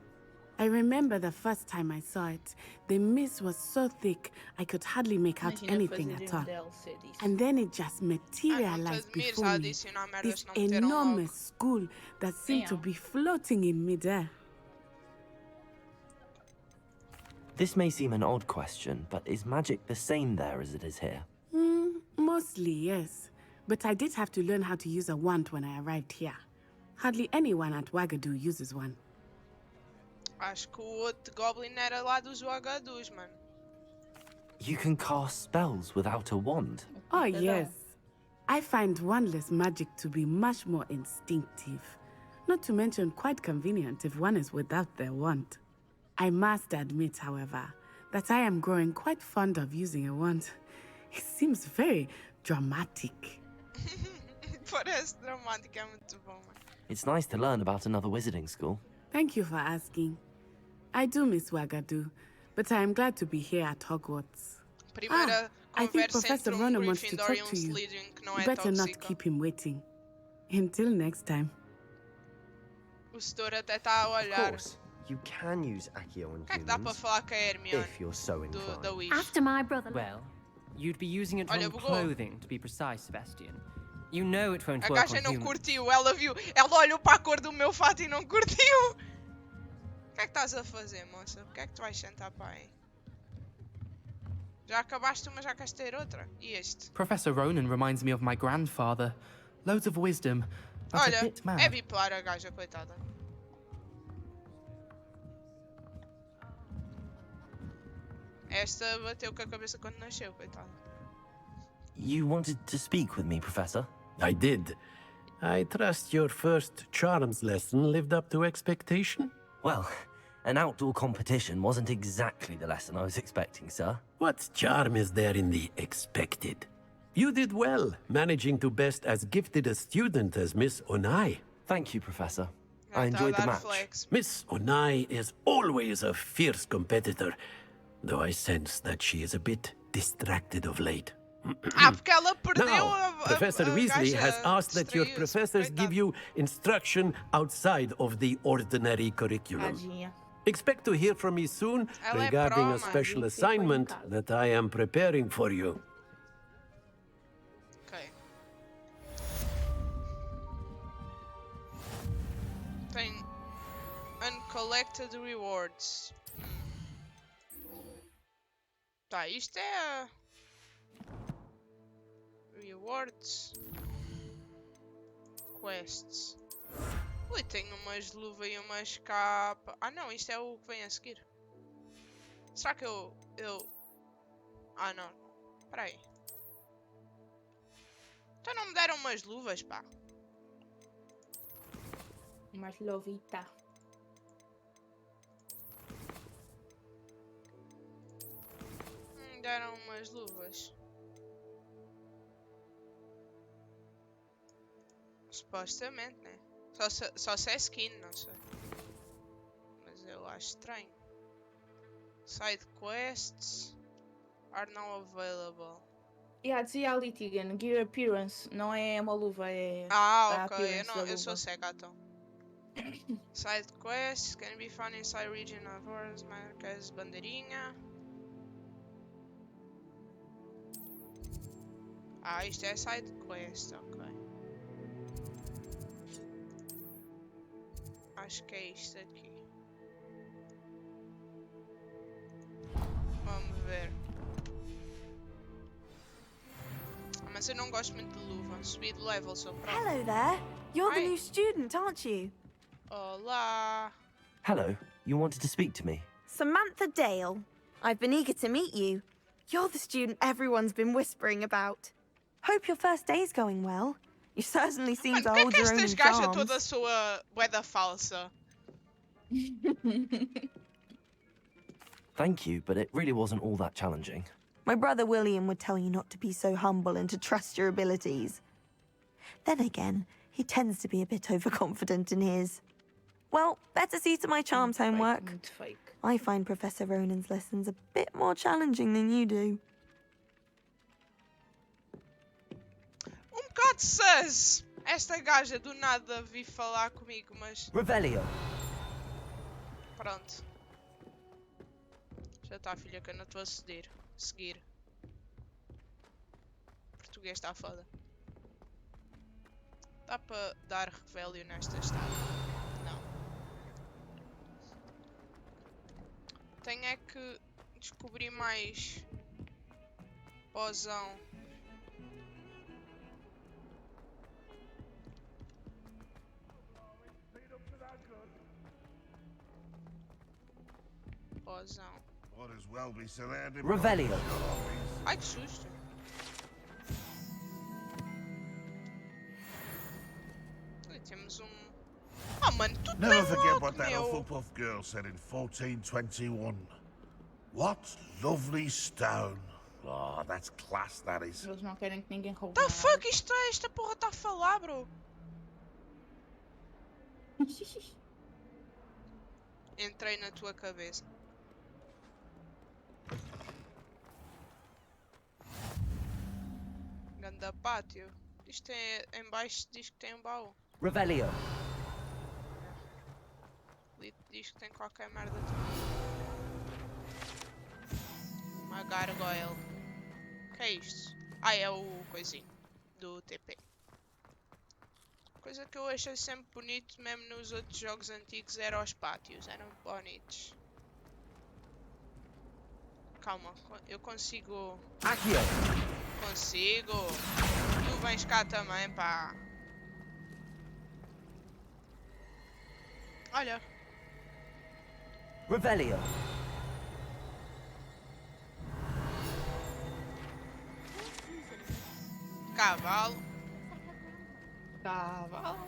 I remember the first time I saw it, the mist was so thick I could hardly make out Imagina anything fazer at all. DLC disso. And then it just materialized te admires before a me. adicionar merdas This que não meteram logo. enormous school that seemed to Yeah. be floating in midair. This may seem an odd question, but is magic the same there as it is here? Mostly, yes. but I did have to learn how to use a wand when I arrived here. Hardly anyone at Wagadu uses one. Acho que o outro Goblin era lá dos Wagadus, mano. You can cast spells without a wand. Oh, yes. I find wandless magic to be much more instinctive. Not to mention quite convenient if one is without their wand. I must admit, however, that I am growing quite fond of using a wand. It seems very dramatic. Parece dramático, é muito bom, mano. It's nice to learn about another wizarding school. Thank you for asking. I do miss Wagadu, but I am glad to be here at Hogwarts. Primeira I think conversa Professor entre Ronan wants to Gryffindor talk e to you. Slytherin que não You é better not tóxico. keep him waiting. Until next time. O setor até está a Of olhar. course, you can use Accio on O que é que dá para humans, falar com a Hermione if you're so da inclined. Wish? After my brother. Well, you'd be using it Olha, on bugou. clothing, to be precise, Sebastian. You know it won't A work gaja on não humans. curtiu, ela viu. Ela olhou para a cor do meu fato e não curtiu. O que é que estás a fazer, moça? O que é que tu vais sentar para aí? Já acabaste uma, já queres ter outra? E este? Professor Ronan reminds me of my grandfather. Loads of wisdom, but a Olha, bit mad. é bipolar a gaja, coitada. Esta bateu com a cabeça quando nasceu, coitada. You wanted to speak with me, Professor? I did. I trust your first charms lesson lived up to expectation? Well, an outdoor competition wasn't exactly the lesson I was expecting, sir. What charm is there in the expected? You did well, managing to best as gifted a student as Miss Onai. Thank you, Professor. Já I está a enjoyed the dar match. flex. Miss Onai is always a fierce competitor, though I sense that she is a bit distracted of late. Porque ela perdeu Now, Professor Weasley gaja has asked that your distraiu-se, professors give coitada. you instruction outside of the ordinary curriculum. Tadinha. Expect to hear from me soon Ela é regarding pró, a mano. special Ficou em assignment casa. that I am preparing for you. Ok. Tem uncollected rewards. Tá, isto é a... Rewards. Quests. Ui, tem umas luvas e umas capas. Ah não, isto é o que vem a seguir. Será que eu... Ah não. Espera aí. Então não me deram umas luvas, pá. Mas lovita. Deram umas luvas. Supostamente, né? Só se é skin, não sei. Mas eu acho estranho. Side quests are now available. Dizia ali, Tegan, Gear Appearance. Não é uma luva, é Ah, a ok. appearance da Eu sou luva. cega, então. Side quests can be found inside region of Horus, marcas bandeirinha. Ah, isto é side quest, ok. Acho que é isto aqui. Vamos ver. Mas eu não gosto muito de luva. Subi de level só para. Hello there. You're the Hi. new student, aren't you? Olá. Hello, you wanted to speak to me? Samantha Dale. I've been eager to meet you. You're the student everyone's been whispering about. Hope your first day's going well. You certainly seem Mano, to porquê hold que your own estas in gajas charms. toda sua bué falsa? Thank you, but it really wasn't all that challenging. My brother William would tell you not to be so humble and to trust your abilities. Then again, he tends to be a bit overconfident in his. Well, better see to my charms homework. Muito fake. I find Professor Ronan's lessons a bit more challenging than you do. Bocado sus! Esta gaja do nada vi falar comigo, mas Revelio. pronto. Já está, filha, que eu não estou a seguir. Português está foda. Dá para dar revelio nesta estrada? Não. Tenho é que descobrir mais posão. Ozão. Revelio. Ai, que susto. E temos Oh, mano, tu Never tens forget logo, what that meu. Hufflepuff girl said in 1421. What lovely stone. Oh, that's class, that is. Eles não querem que ninguém roube The nada. fuck, esta porra tá a falar, bro. Entrei na tua cabeça. Ganda pátio. Isto é em baixo, diz que tem um baú. Revelio. Lito diz que tem qualquer merda também. Uma gargoyle. O que é isto? Ah, é o coisinho do TP. Coisa que eu achei sempre bonito, mesmo nos outros jogos antigos, eram os pátios. Eram bonitos. Calma, eu consigo... Aqui. Consigo. Tu vens cá também, pá. Olha. Revelio. Cavalo. Cavalo.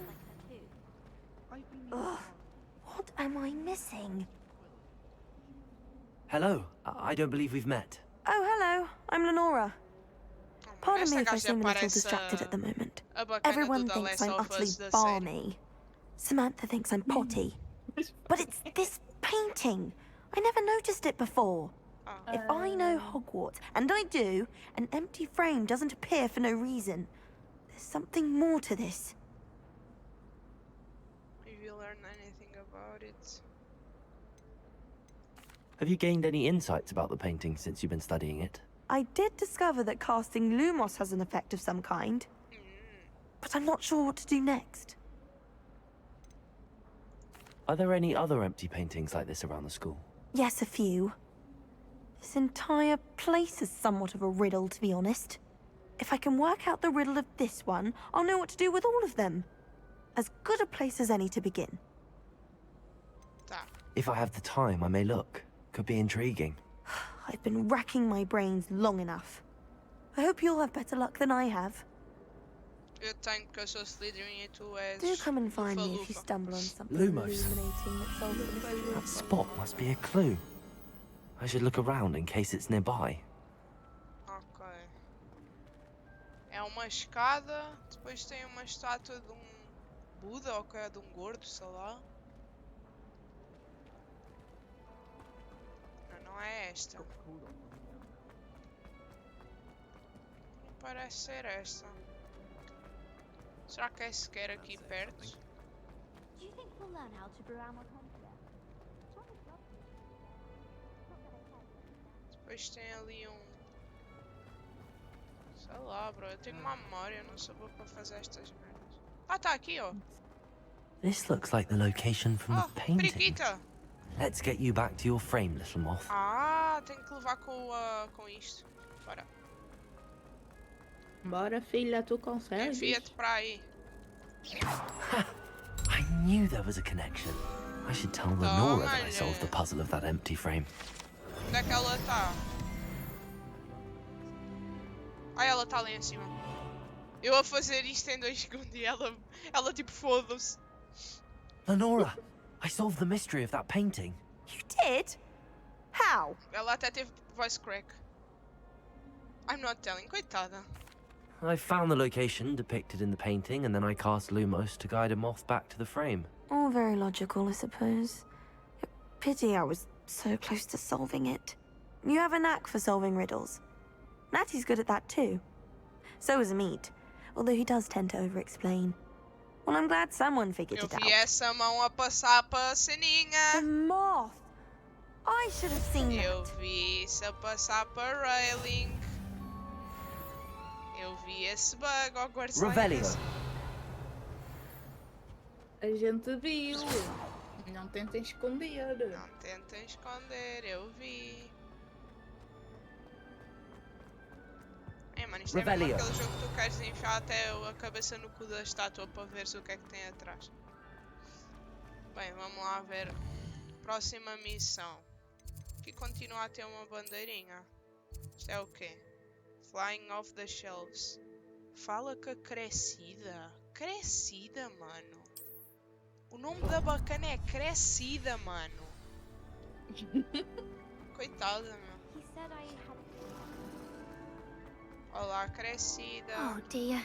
Ugh, what am I missing? Hello. I don't believe we've met. Oh, hello. I'm Lenora. Pardon me if I gaja seem a little parece distracted at the moment. a bacana Everyone do The thinks Last I'm of utterly Us da série. balmy. Samantha thinks I'm potty. But it's this painting. I never noticed it before. If I know Hogwarts, and I do, an empty frame doesn't appear for no reason. There's something more to this. If you learn anything about it. Have you gained any insights about the painting since you've been studying it? I did discover that casting Lumos has an effect of some kind. But I'm not sure what to do next. Are there any other empty paintings like this around the school? Yes, a few. This entire place is somewhat of a riddle, to be honest. If I can work out the riddle of this one, I'll know what to do with all of them. As good a place as any to begin. If I have the time, I may look. Could be intriguing. I've been racking my brains long enough. I hope you'll have better luck than I have. Eu tenho porque eu sou Slytherin e tu és... Do come and find me if you stumble on something illuminating that solves the mystery. That spot must be a clue. I should look around in case it's nearby. Ok. É uma escada, depois tem uma estátua de Buda ou que é de gordo, sei lá. Não é esta. Não parece ser esta. Será que é sequer aqui perto? Depois tem ali sei lá, bro. Eu tenho uma memória, não sou boa para fazer estas merdas. Ah, tá aqui, ó. This looks like the location from the painting. Periquita! Let's get you back to your frame, little moth. Ah, tenho que levar com isto. Bora. Bora, filha, tu consegues. Enfia-te para aí. I knew there was a connection. I should tell Lenora that I solved the puzzle of that empty frame. Onde é que ela tá? Ah, ela tá ali em cima. Eu a fazer isto em 2 segundos e ela tipo foda-se. Lenora, I solved the mystery of that painting. You did? How? Ela até teve voice crack. I'm not telling, coitada. I found the location depicted in the painting, and then I cast Lumos to guide a moth back to the frame. All very logical, I suppose. Pity I was so close to solving it. You have a knack for solving riddles. Natty's good at that too. So is Amit, although he does tend to over-explain. Well, I'm glad someone figured it out. Eu vi essa mão a passar para a ceninha. The moth! I should have seen Eu that. vi isso a passar para railing. Eu vi esse bug, Hogwarts Revelio. A gente viu. Não tentem esconder. Não tentem esconder, eu vi. É, mano, isto é mesmo Revelio. aquele jogo que tu queres enfiar até a cabeça no cu da estátua para ver o que é que tem atrás. Bem, vamos lá ver. Próxima missão. aqui continua a ter uma bandeirinha. Isto é o quê? Flying off the shelves. Fala com a Crescida. Crescida, mano. O nome da bacana é Crescida, mano. Coitada, meu. Olá, Crescida. Oh dear,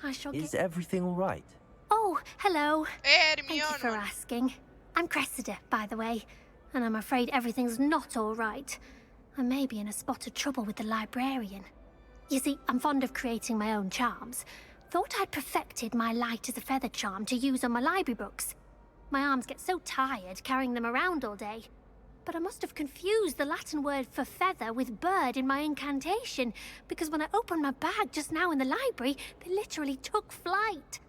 I shall Is get... everything all right? Oh, hello. É Thank you Hermione, for mano. asking. I'm Cressida, by the way, and I'm afraid everything's not all right. I may be in a spot of trouble with the librarian. You see, I'm fond of creating my own charms. Thought I'd perfected my light as a feather charm to use on my library books. My arms get so tired carrying them around all day. But I must have confused the Latin word for feather with bird in my incantation, because when I opened my bag just now in the library, they literally took flight.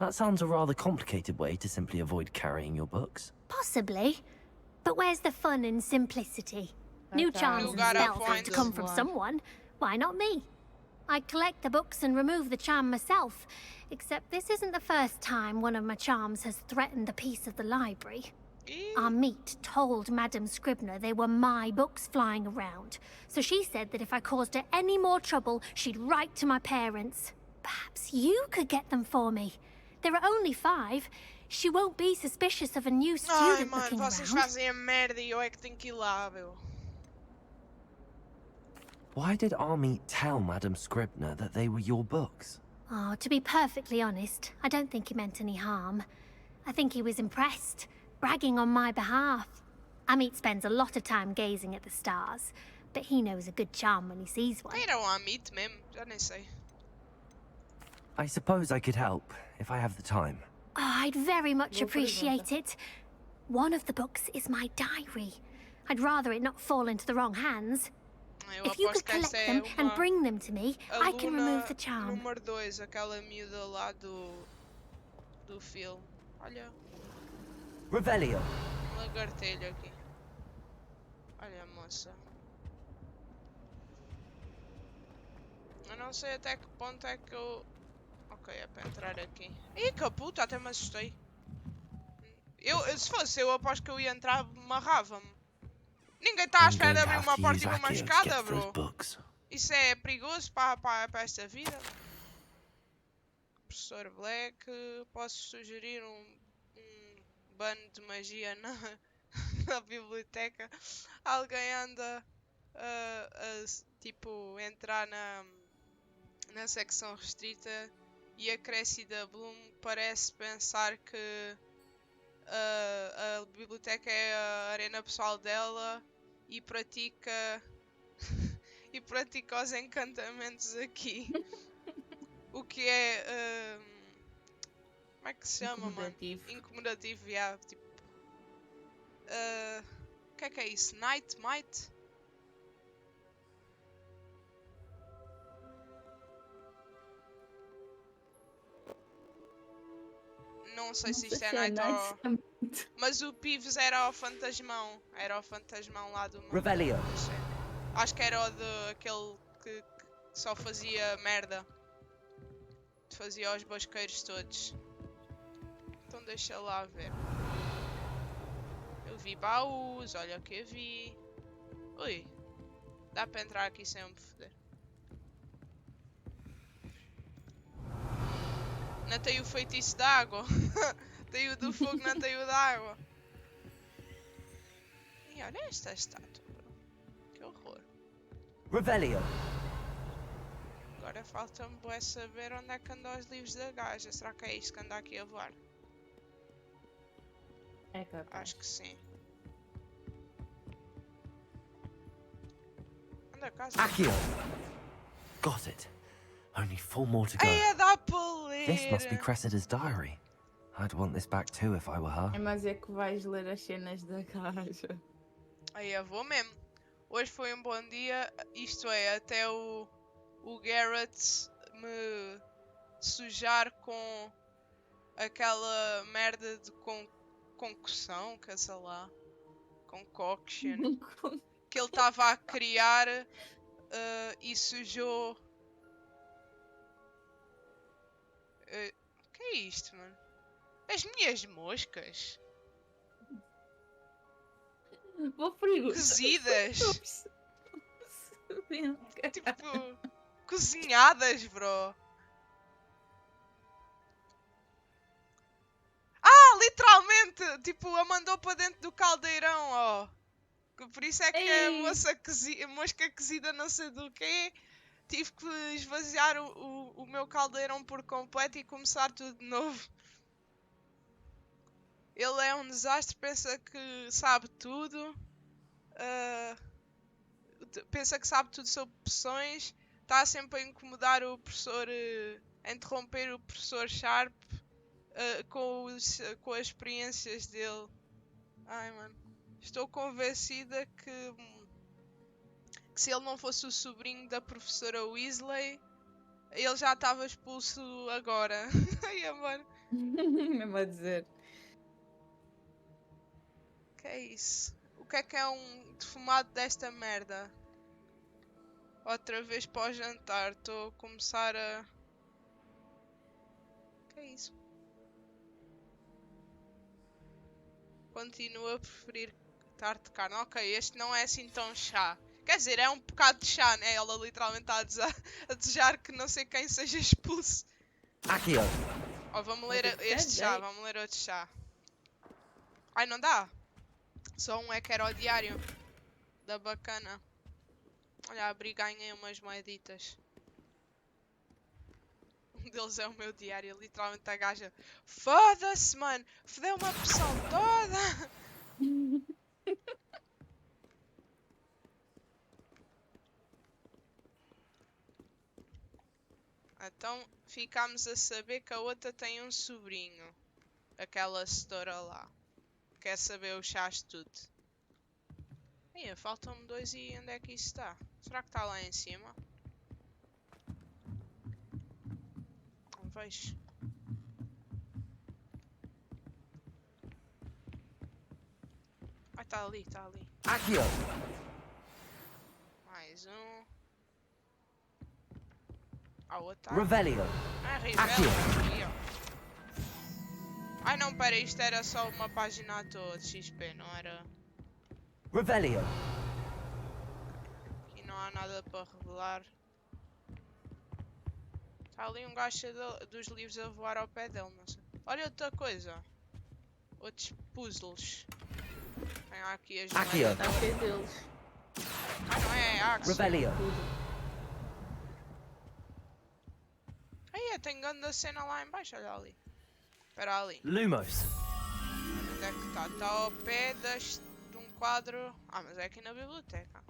That sounds a rather complicated way to simply avoid carrying your books. Possibly. But where's the fun in simplicity? New charms and got a spells have to point. come from someone. Why not me? I collect the books and remove the charm myself. Except this isn't the first time one of my charms has threatened the peace of the library. Our meet told Madame Scribner they were my books flying around. So she said that if I caused her any more trouble, she'd write to my parents. Perhaps you could get them for me. There are only 5. She won't be suspicious of a new Ai, student mano, looking vocês around. fazem a merda e eu é que tenho que ir lá, meu. Why did Army tell Madame Scribner that they were your books? Oh, to be perfectly honest, I don't think he meant any harm. I think he was impressed, bragging on my behalf. Amit spends a lot of time gazing at the stars, but he knows a good charm when he sees one. Era o Amit mesmo, já nem sei. I suppose I could help, if I have the time. Oh, I'd very much appreciate it. One of the books is my diary. I'd rather it not fall into the wrong hands. Eu If you aposto could que collect essa é them and uma bring them to me, I can remove the aluna charm. número 2, aquela miúda lá do filme. Olha, Revelio. um lagartelho aqui. Olha, moça. Eu não sei até que ponto é que eu... Ok, é para entrar aqui. Ih, que puta, até me assustei. Se fosse eu, aposto que eu ia entrar, amarrava-me. Ninguém está à I'm espera going de to abrir have uma to porta use e uma Accio to escada, get those bro. books. Isso é perigoso para esta vida. Professor Black, posso sugerir um ban de magia na biblioteca? Alguém anda tipo, entrar na secção restrita e a Cressida Bloom parece pensar que a biblioteca é a arena pessoal dela e pratica os encantamentos aqui. O que é como é que se chama, mano? Incomodativo, yeah, tipo o que é isso? Night Might? Não sei se isto é Night ou... Mas o Pives era o fantasmão. Era o fantasmão lá do mundo. Revelio. Acho que era o de aquele que só fazia merda. Fazia os bosqueiros todos. Então deixa lá ver. Eu vi baús, olha o que eu vi. Ui. Dá para entrar aqui sem me foder. Não tem o feitiço da água. Tem o do fogo, não tem o da água. E olha esta estátua, bro. Que horror. Revelio. Agora falta-me bué saber onde é que andam os livros da gaja. Será que é isto que anda aqui a voar? É capaz. Acho que sim. Anda cá. Accio. Got it. Only 4 more to go. Ai, dá para ler. This must be Cressida's diary. I'd want this back too if I were her. É, mas é que vais ler as cenas da gaja. Aí eu vou mesmo. Hoje foi um bom dia. Isto é, até o Garrett me sujar com aquela merda de concussão, que sei lá. Concoction. Que ele estava a criar e sujou. Que é isto, mano? As minhas moscas? Vou perigo. Cozidas. Tipo, cozinhadas, bro. Ah, literalmente! Tipo, a mandou para dentro do caldeirão, ó. Por isso é que a mosca cozida não sei do quê. Tive que esvaziar o meu caldeirão por completo e começar tudo de novo. Ele é um desastre, pensa que sabe tudo. Pensa que sabe tudo sobre pressões. Está sempre a incomodar o professor, a interromper o professor Sharp com as experiências dele. Ai, mano. Estou convencida que se ele não fosse o sobrinho da professora Weasley, ele já estava expulso agora. Ai, mano. Mesmo a dizer. Que é isso? O que é um defumado desta merda? Outra vez para o jantar. Estou a começar a... Que é isso? Continuo a preferir tarte de carne. Ok, este não é assim tão chá. Quer dizer, é um bocado de chá, né? Ela literalmente está a desejar que não sei quem seja expulso. Aqui, ó. Oh, vamos ler este chá, vamos ler outro chá. Ai, não dá. Só um é que era o diário. Da bacana. Olha, abri, ganhei umas moeditas. Um deles é o meu diário, literalmente a gaja. Foda-se, mano! Fodeu uma pressão toda! Então ficámos a saber que a outra tem um sobrinho. Aquela setora lá. Quer saber o chás tudo. Ih, faltam-me dois e onde é que isso está? Será que está lá em cima? Não vejo. Ah, está ali, está ali. Aqui, ó. Mais um. A outra. Revelio. Ah, Revelio. Aqui, ó. Ai não, pera, isto era só uma página à toa de XP, não era? Revelio. Aqui não há nada para revelar. Está ali um gajo dos livros a voar ao pé dele, não sei. Olha outra coisa. Outros puzzles. Tem aqui as aqui, ó. Está cheio deles. Ah, não é? Revelio. Aí, tem grande cena lá em baixo, olha ali. Espera ali. Lumos. Onde é que está? Está ao pé de um quadro... Ah, mas é aqui na biblioteca.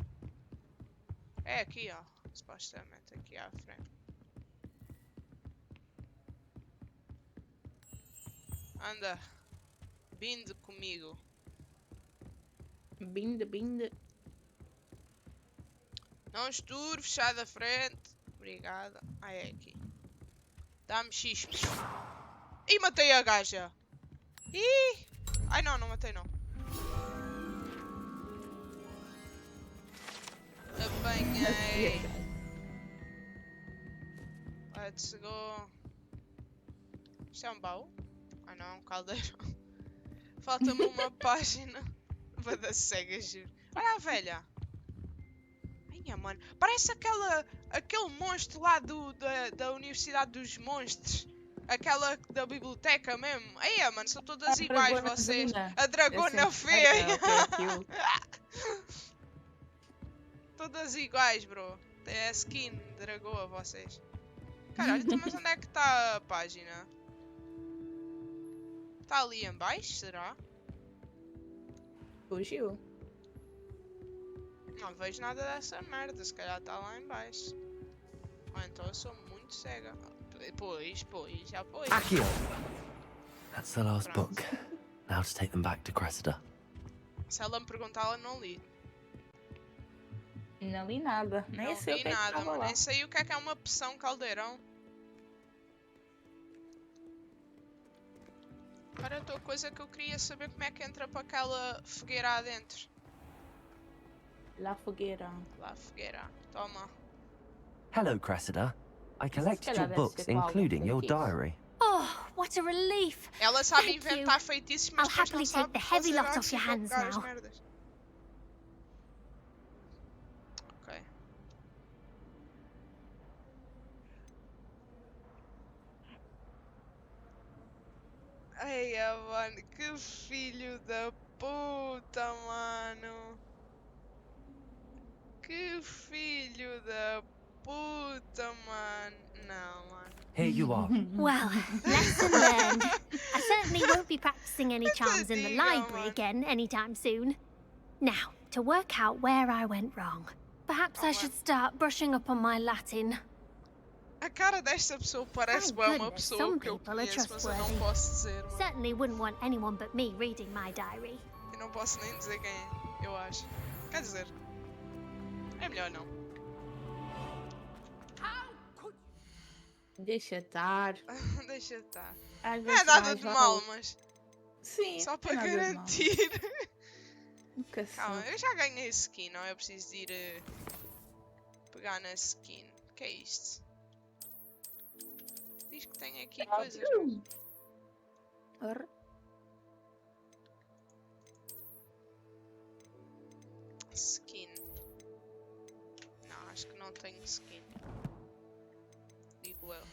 É aqui, ó. Supostamente aqui à frente. Anda. Binde comigo. Binde. Não esture, fechado à frente. Obrigada. Ah, é aqui. Dá-me XP. Ih, matei a gaja. Ih! Ai, não matei não. Apanhei. Let's go. Isto é um baú? Ah não, é um caldeiro. Falta-me uma página. Vou dar cega, juro. Olha a velha. Ai, mano. Parece aquele monstro lá da Universidade dos Monstros. Aquela da biblioteca mesmo. Aí, mano, são todas iguais vocês. A dragona feia. Todas iguais, bro. Tem a skin de dragoa vocês. Caralho, então, mas onde é que está a página? Está ali em baixo, será? Fugiu. Não vejo nada dessa merda, se calhar está lá em baixo. Ou então eu sou muito cega. Pois. Aqui, ó. That's the last book. Now to take them back to Cressida. Se ela me perguntar, ela não li. Não li nada. Nem sei o que nada, estava mano. lá. Nem sei o que é uma pressão caldeirão. Agora outra coisa que eu queria saber como é que entra para aquela fogueira adentro. La fogueira. Toma. Hello, Cressida. I collected your books, including your diary. Oh, what a relief! Ela sabe Thank inventar feitiços, mas I'll happily não sabe take the heavy fazer lot off your hands as now. merdas. Ai, mano, que filho da puta, mano. Que filho da puta, mano. Não, mano. Here you are. Well, lesson learned. I certainly won't be practicing any charms in the Tegan, library man. again anytime soon. Now, to work out where I went wrong. Perhaps I should start brushing up on my Latin. A cara desta pessoa parece Thank bem uma goodness pessoa some que eu people are conheço, mas eu não trustworthy. posso dizer, mano. Certainly wouldn't want anyone but me reading my diary. Eu não posso nem dizer quem é, eu acho. Quer dizer, é melhor não. Deixa estar. Deixa estar. Às Não é vezes nada mais de vale. mal, mas Sim, só não é para nada de mal. garantir. Nunca se Calma, sabe. eu já ganhei skin, não é preciso de ir pegar na skin. O que é isto? Diz que tem aqui coisas. Ora. Skin. Não, acho que não tenho skin. Digo eu.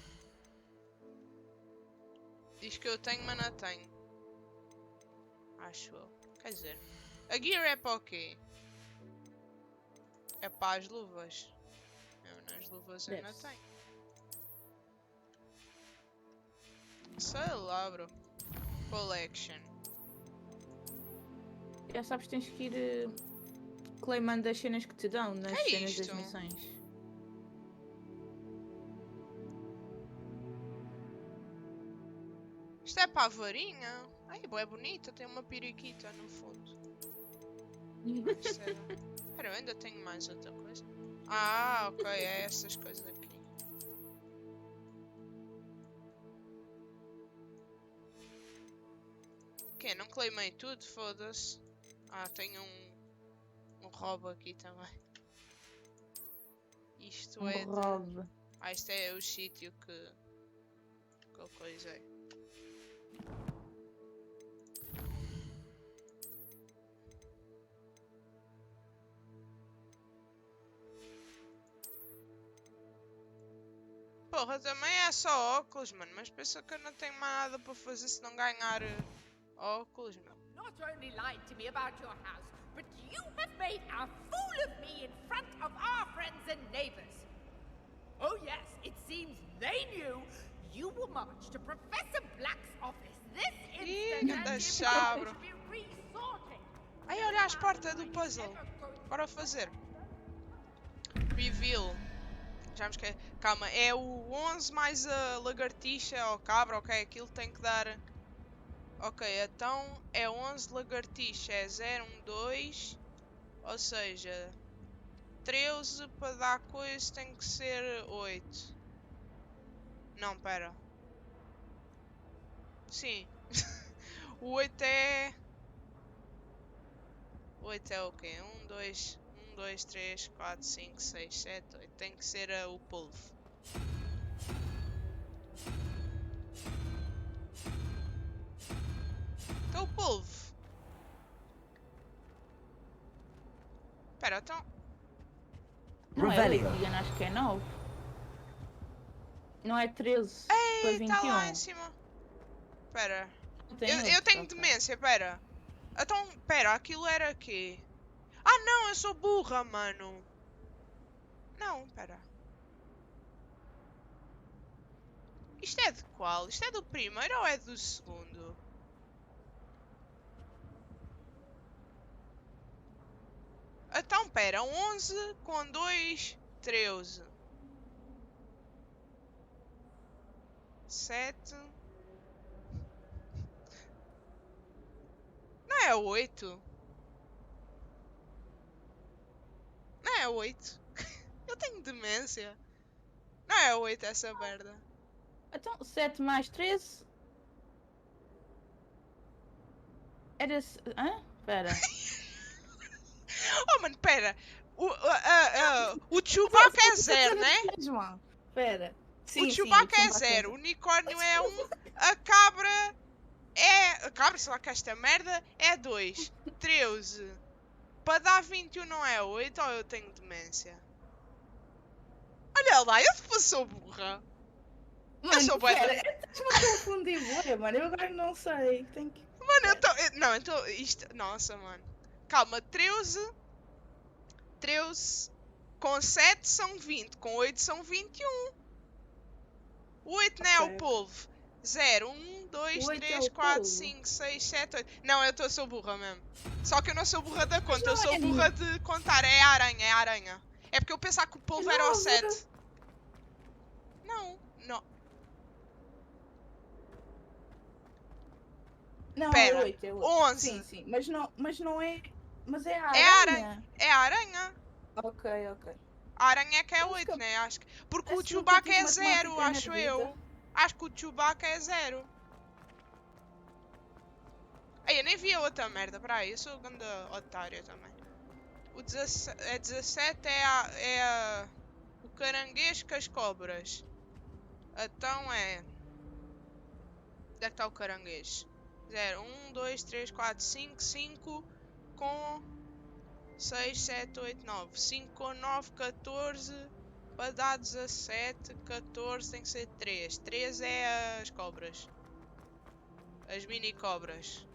Diz que eu tenho, mas não tenho. Acho eu. Quer dizer, a gear é para o quê? É para as luvas. Eu nas luvas eu não tenho. Sei lá, bro. Collection. Já sabes, tens que ir claimando as cenas que te dão nas Que é cenas das isto? missões. Isto é para a varinha? Ai, boa, é bonita, tem uma periquita no fundo. Espera, eu ainda tenho mais outra coisa. Ah, ok, é essas coisas aqui. O quê? Não claimei tudo? Foda-se. Ah, tenho um roubo aqui também. Isto é de... Rob. Ah, isto é o sítio que eu coisei. Porra, também é só óculos, mano. Mas pensa que eu não tenho mais nada para fazer se não ganhar óculos, meu. Not only lied to me about your house, but you have made a fool of me in front of our friends and neighbors. Oh yes, it seems they knew you will march to Professor Black's office this instant and ganda demand chabro. to be resorted. Ai, olha as partes do puzzle. Bora fazer. Reveal. Já me esqueci. Calma, é o 11 mais a lagartixa ou cabra, ok? Aquilo tem que dar... Ok, então é 11 lagartixa, é 0, 1, 2. Ou seja, 13 para dar coisa tem que ser 8. Não, pera. Sim. O 8 é... O 8 é o quê? 1, 2... 1, 2, 3, 4, 5, 6, 7, 8. Tem que ser o polvo. Então o polvo. Espera, então... Não é 8, Diana, acho que é 9. Não é 13 para Ei, 21. tá lá em cima. Espera. Tem Eu outro, tenho ok. demência, espera. Então, espera, aquilo era quê? Ah não, eu sou burra, mano. Não, espera. Isto é de qual? Isto é do primeiro ou é do segundo? Então, espera, 11 com 2, 13. 7. Não é 8? Não é 8? Eu tenho demência. Não é 8 essa merda. Então, 7 mais 13... Era... Hã? Espera. Oh, mano, pera. O Chewbacca é 0, né? Espera. O Chewbacca é 0. O unicórnio é 1. A cabra é... A cabra, sei lá que esta merda, é 2. 13. Para dar 21 não é 8 ou eu tenho demência? Olha lá, eu depois sou burra. Mano, sou bué da- estás-me a confundir, bué, mano. Eu agora não sei. Tenho que... Mano, eu tô... Não, então... Isto... Nossa, mano. Calma, 13... 13... Com 7 são 20. Com 8 são 21. O 8 não é o polvo. 0, 1, 2, O 8 é 3, o 4, polvo. 5, 6, 7, 8. Não, eu sou burra mesmo. Só que eu não sou burra da conta, eu não sou é, burra de contar. É a aranha, é a aranha. É porque eu pensava que o polvo era o 7. Não, não. Não, Pera, é 8, é 8. 11. Sim, sim. Mas não é... Mas é a É a aranha. aranha. É a aranha. Ok, ok. A aranha é que é 8, né? Acho que... Porque o Esse nunca Chewbacca tive é 0, matemática na acho vida. eu. Acho que o Chewbacca é 0. Ei, eu nem vi a outra merda. Peraí, eu sou grande otária também. O 17 o caranguejo com as cobras. Então é... Onde é que está o caranguejo? 0, 1, 2, 3, 4, 5, 5 com 6, 7, 8, 9. 5 com 9, 14. Para dar 17, 14 tem que ser 3. 3 é as cobras. As mini cobras.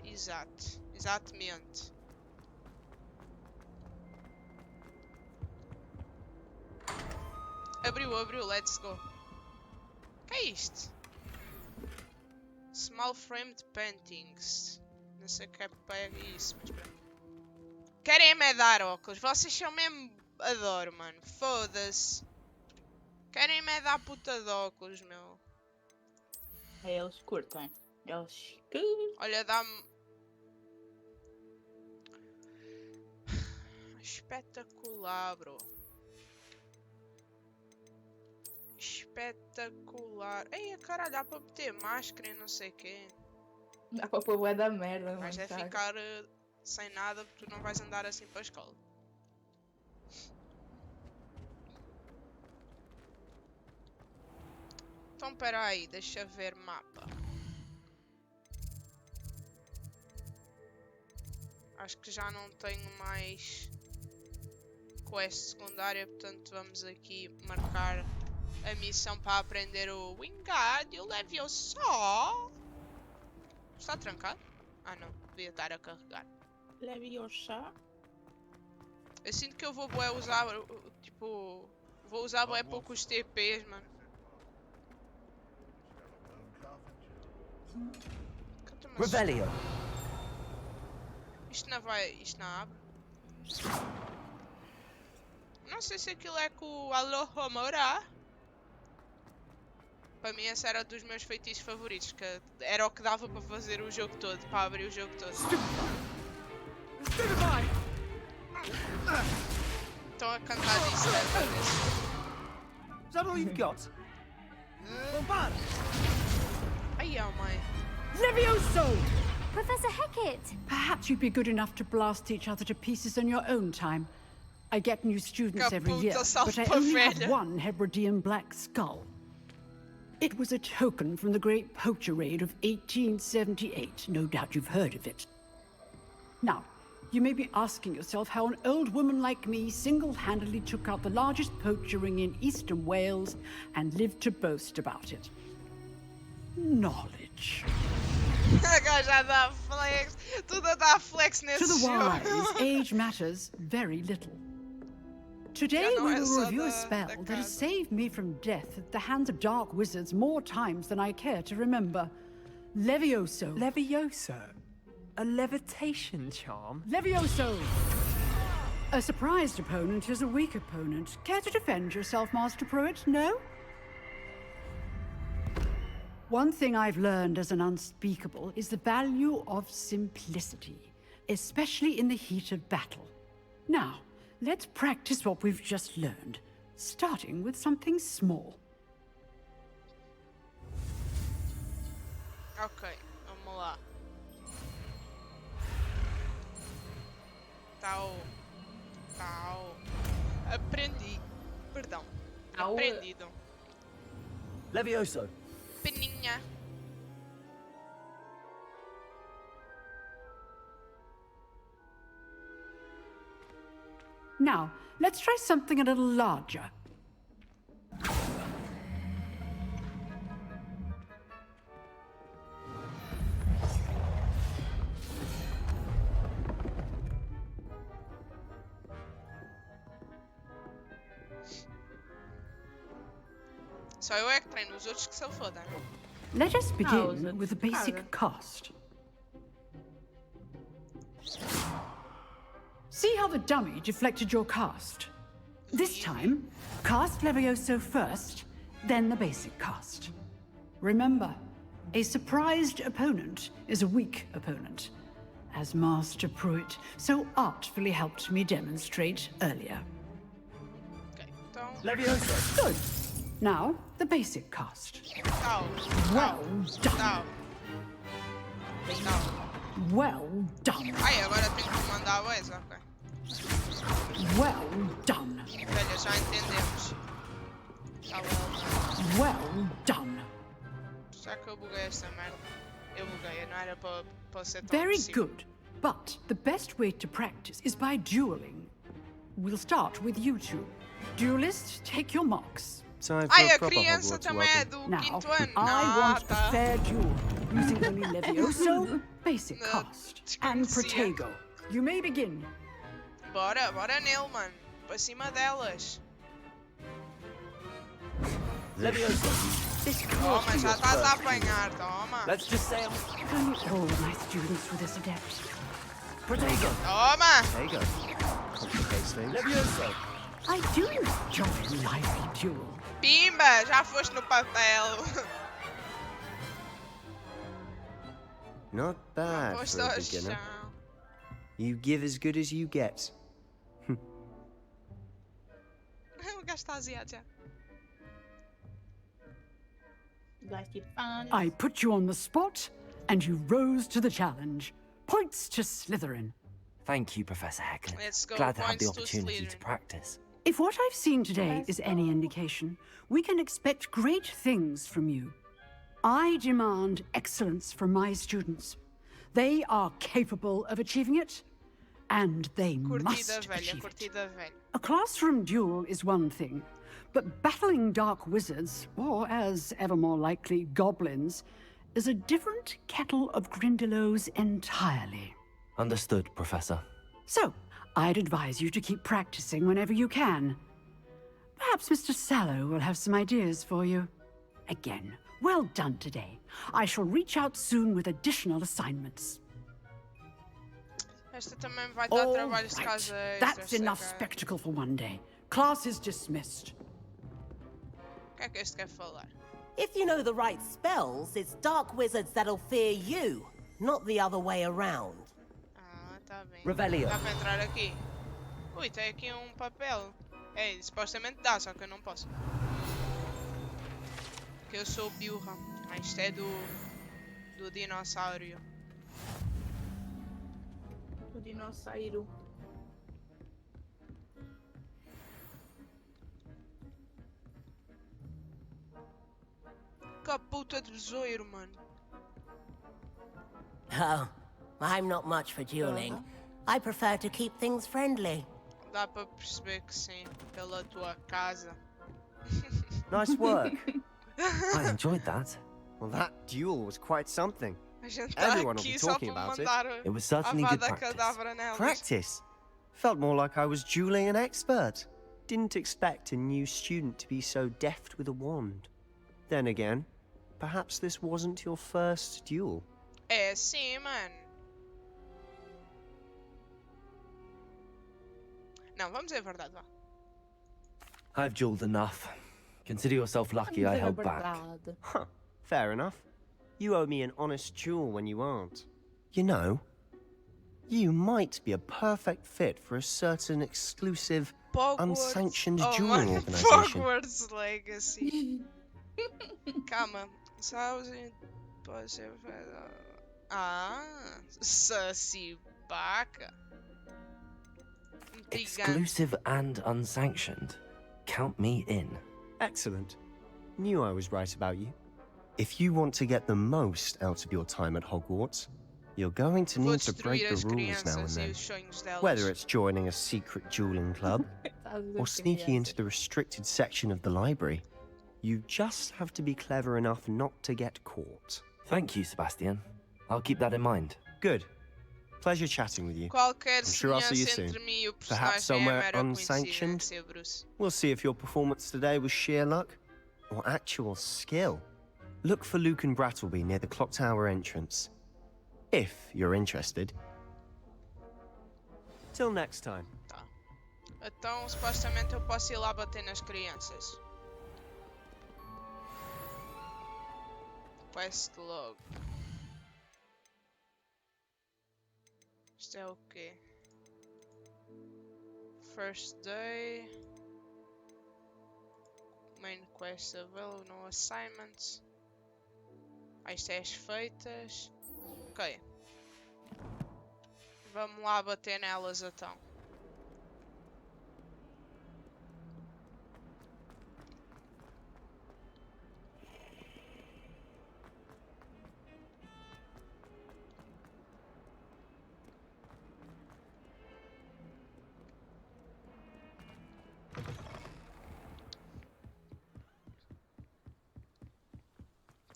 Exato. Exatamente. Abriu, let's go. Que é isto? Small framed paintings. Não sei o que é pega isso, mas pronto. Querem-me é dar óculos. Vocês são mesmo... Adoro, mano. Foda-se. Querem-me é dar puta de óculos, meu. É, eles curtem. Eles curtem. Olha, dá-me... Espetacular, bro. Espetacular. Ei, caralho, dá para meter máscara e não sei o quê. Dá para pôr bué da merda. Mas é sabe? ficar sem nada porque tu não vais andar assim para a escola. Então, peraí, deixa ver mapa. Acho que já não tenho mais quest secundária, portanto vamos aqui marcar a missão para aprender o Wingardium Leviosa. Está trancado? Ah não, devia estar a carregar. Leviosa. Eu sinto que eu vou bué usar, tipo... Vou usar bué poucos TPs, mano. Revelio. Isto não vai... Isto não abre. Não sei se aquilo é com o Hallo, nome. Para mim esse era um dos meus feitiços favoritos, que era o que dava para fazer o jogo todo, para abrir o jogo todo. Estão a cantar isso desta vez. Is that all you've got? Bombard! Ai, oh mãe. Levioso! Professor Hecat! Perhaps you'd be good enough to blast each other to pieces on your own time. I get new students every year, but I only have one Hebridean black skull. It was a token from the Great Poacher Raid of 1878. No doubt you've heard of it. Now, you may be asking yourself how an old woman like me single-handedly took out the largest poacher ring in eastern Wales and lived to boast about it. Knowledge. Agora já dá flex. Tudo dá flex nesse To the jogo. wise, age matters very little. Today we will review a spell that has saved me from death at the hands of dark wizards more times than I care to remember. Levioso. Levioso? A levitation charm? Levioso! A surprised opponent is a weak opponent. Care to defend yourself, Master Pruitt? No? One thing I've learned as an unspeakable is the value of simplicity, especially in the heat of battle. Now, let's practice what we've just learned, starting with something small. Ok, vamos lá. Tal. Aprendi. Perdão. Aprendido. Levioso. Peninha. Now, Let's try something a little larger. Só eu é que treino, os outros que se fodam. Let us begin with the basic cast. See how the dummy deflected your cast? This time, cast Levioso first, then the basic cast. Remember, a surprised opponent is a weak opponent, as Master Pruitt so artfully helped me demonstrate earlier. Levioso. Good. Now, the basic cast. Well done. Well done. Ai, agora eu tenho que mandar a voz, ok. Well done. Velho, já entendemos. Tá bom. Well done. Já que eu buguei esta merda. Eu buguei, não era para ser tão Very possível. good. But the best way to practice is by dueling. We'll start with you two. Duelists, take your marks. Ai, a criança também é do quinto ano. I want a fair duel using only Levioso, basic cast, and Protego. You may begin. Bora nele, mano. Para cima delas. Levioso. Toma, já estás a apanhar, toma. Let's just say Only all my students were this adept. Protego. Toma. Protego. Complicates things. Levioso. I do enjoy a lively duel. Pimba, já foste no papel. Not bad Foste for a ao beginner. chão. You give as good as you get. O gajo está aziado já. I put you on the spot, and you rose to the challenge. Points to Slytherin. Thank you, Professor Heckler. Let's go, Glad to have the points to opportunity to Slytherin. practice. If what I've seen today is any indication, we can expect great things from you. I demand excellence from my students. They are capable of achieving it, and they must Curtida velha, achieve it. curtida velha. A classroom duel is one thing, but battling dark wizards, or as ever more likely, goblins, is a different kettle of Grindylows entirely. Understood, Professor. So, I'd advise you to keep practicing whenever you can. Perhaps Mr. Sallow will have some ideas for you. Again, well done today. I shall reach out soon with additional assignments. Esta também vai dar trabalhos de casa extras. That's enough spectacle for one day. Class is dismissed. O que é que este quer falar? If you know the right spells, it's dark wizards that'll fear you, not the other way around. Ah, tá bem. Revelio. Dá para entrar aqui. Ui, tem aqui um papel. Ei, supostamente dá, só que eu não posso. Porque eu sou biurra. Ah, isto é do dinossauro. O dinossauro. Que puta de besouro, mano. Oh, I'm not much for dueling. I prefer to keep things friendly. Dá para perceber que sim, pela tua casa. Nice work. I enjoyed that. Well, that duel was quite something. A gente tá Everyone will aqui be só talking para about it. mandar It was certainly good avada practice. cadabra nelas. Practice? Felt more like I was dueling an expert. Didn't expect a new student to be so deft with a wand. Then again, perhaps this wasn't your first duel. É sim, mano. Não, vamos dizer a verdade, vá. I've dueled enough. Consider yourself lucky I held back. Huh, fair enough. You owe me an honest duel when you aren't. You know, you might be a perfect fit for a certain exclusive, unsanctioned dueling organization. Hogwarts Legacy. Calma. Ah, Sacibaca. Exclusive and unsanctioned. Count me in. Excellent. Knew I was right about you. If you want to get the most out of your time at Hogwarts, you're going to need to break the rules now and then. Whether it's joining a secret dueling club, or sneaking into the restricted section of the library. You just have to be clever enough not to get caught. Thank you, Sebastian. I'll keep that in mind. Good. Pleasure chatting with you. Qualquer I'm sure I'll see you semelhança soon. entre mim e o Perhaps personagem é somewhere mera unsanctioned. coincidência, Bruce. We'll see if your performance today was sheer luck or actual skill. Look for Luke and Brattleby near the clock tower entrance. If you're interested. Till next time. Tá. Então, supostamente eu posso ir lá bater nas crianças. Quest log. Isto é o quê? First day. Main quest available, no assignments. Isto é as feitas. Ok. Vamos lá bater nelas então.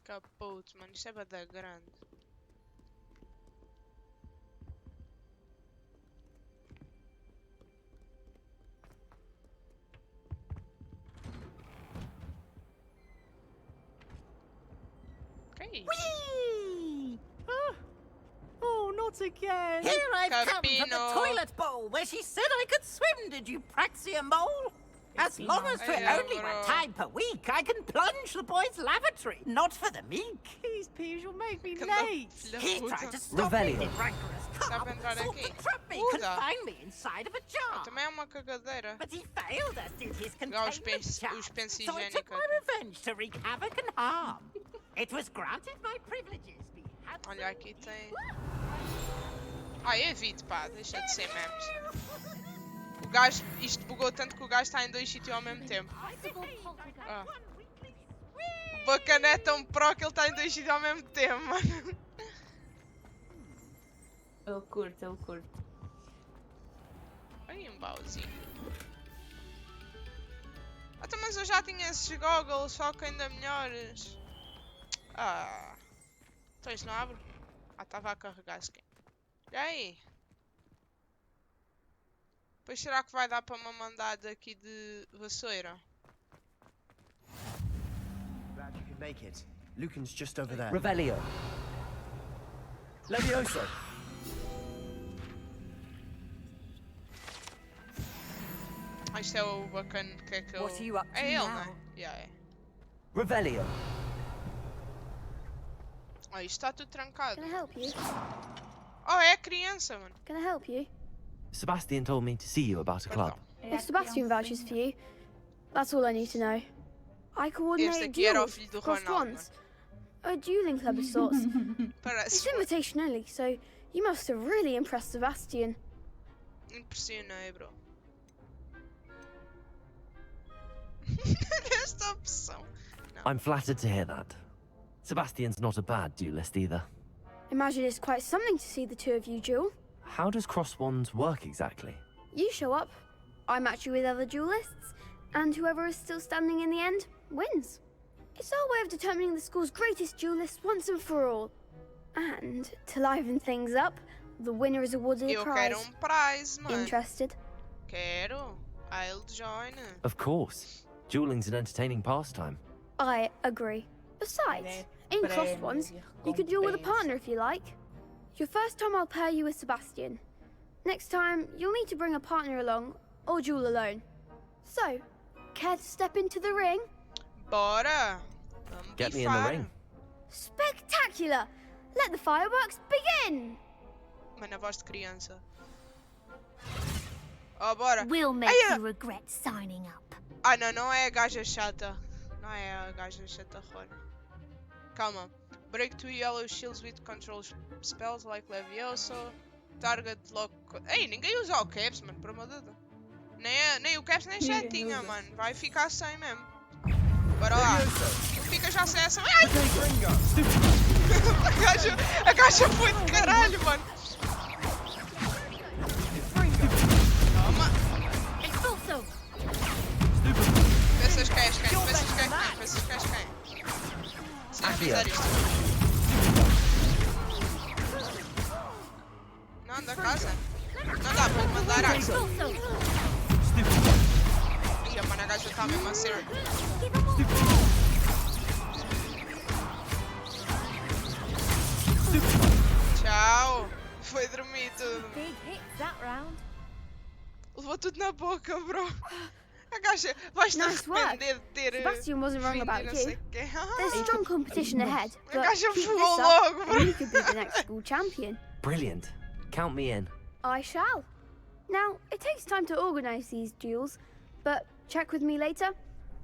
Caput, mano, isto é bada grande. Que é isso? Whee! Oh, not again! Here I've come from Capino. the toilet bowl where she said I could swim, did you praxia mole? As long as for only one time per week, I can plunge the boys' lavatory. Not for the meek. These peas will make me late. He tried to stop me, Revelio. did rancorous cop. Sought to trap me, confine me inside of a jar. Também é uma cagadeira. But he failed, as did his Os containment charm. pensos So I took my revenge to wreak havoc and harm. It was granted my privileges be had. Olha, aqui tem. Evite, pá, deixa de ser memes. O gajo, isto bugou tanto que o gajo está em dois sítios ao mesmo tempo. Ah. O bacana é tão pro que ele está em dois sítios ao mesmo tempo, mano. Ele curte. Olha um bauzinho. Até mas eu já tinha esses goggles, só que ainda melhores. Então isto não abre? Estava a carregar-se. E aí? Pois será que vai dar para uma mandada aqui de vassoura? Glad you could make it. Lucan's just over there. Revelio. Levioso. Isto é o bacana que é que eu... What are you up to É ele, now? não é? Yeah, é. Revelio. Isto está tudo trancado. Can I help you? É a criança, mano. Can I help you? Sebastian told me to see you about a club. If Sebastian vouches for you, that's all I need to know. I Este coordinate aqui era o duels filho do across Ronaldo. wands. A dueling club of sorts. Parece. It's invitation only, so you must have really impressed Sebastian. Impressionei, bro. Esta opção. I'm flattered to hear that. Sebastian's not a bad duelist either. Imagine it's quite something to see the two of you duel. How does cross wands work exactly? You show up, I match you with other duelists, and whoever is still standing in the end wins. It's our way of determining the school's greatest duelist once and for all. And to liven things up, the winner is awarded a Eu prize. quero prize, mano. Interested? Quero. I'll join. Of course. Dueling's an entertaining pastime. I agree. Besides, in crossed ones, you could duel with a partner if you like. Your first time I'll pair you with Sebastian. Next time, you'll need to bring a partner along, or duel alone. So, care to step into the ring? Bora! Get me in the ring. Spectacular! Let the fireworks begin! Mano, a voz de criança. Bora! We'll make you regret signing up. Não é a gaja chata. Não é a gaja chata rona. Calma. Break 2 yellow shields with control spells like Levioso. Target lock... Ei, ninguém usa o caps, mano, por amor de Deus. Nem o caps nem chatinha, mano. Vai ficar sem mesmo. Bora lá. Fica já sem essa... Ai! a gaja foi de caralho, mano. Toma. és quem? Pensas que és quem? Se não fizer isto. Não, da casa. Não dá para mandar Axel. Ih, mano, a gaja está mesmo a ser. Tchau. Foi dormir tudo. Levou tudo na boca, bro. A gaja vais-te arrepender de ter. Sebastian wasn't wrong about you. There's strong competition ahead, A but gaja keep voou this logo, up bro. and you could be the next school champion. Brilliant. Count me in. I shall. Now, it takes time to organise these duels, but check with me later.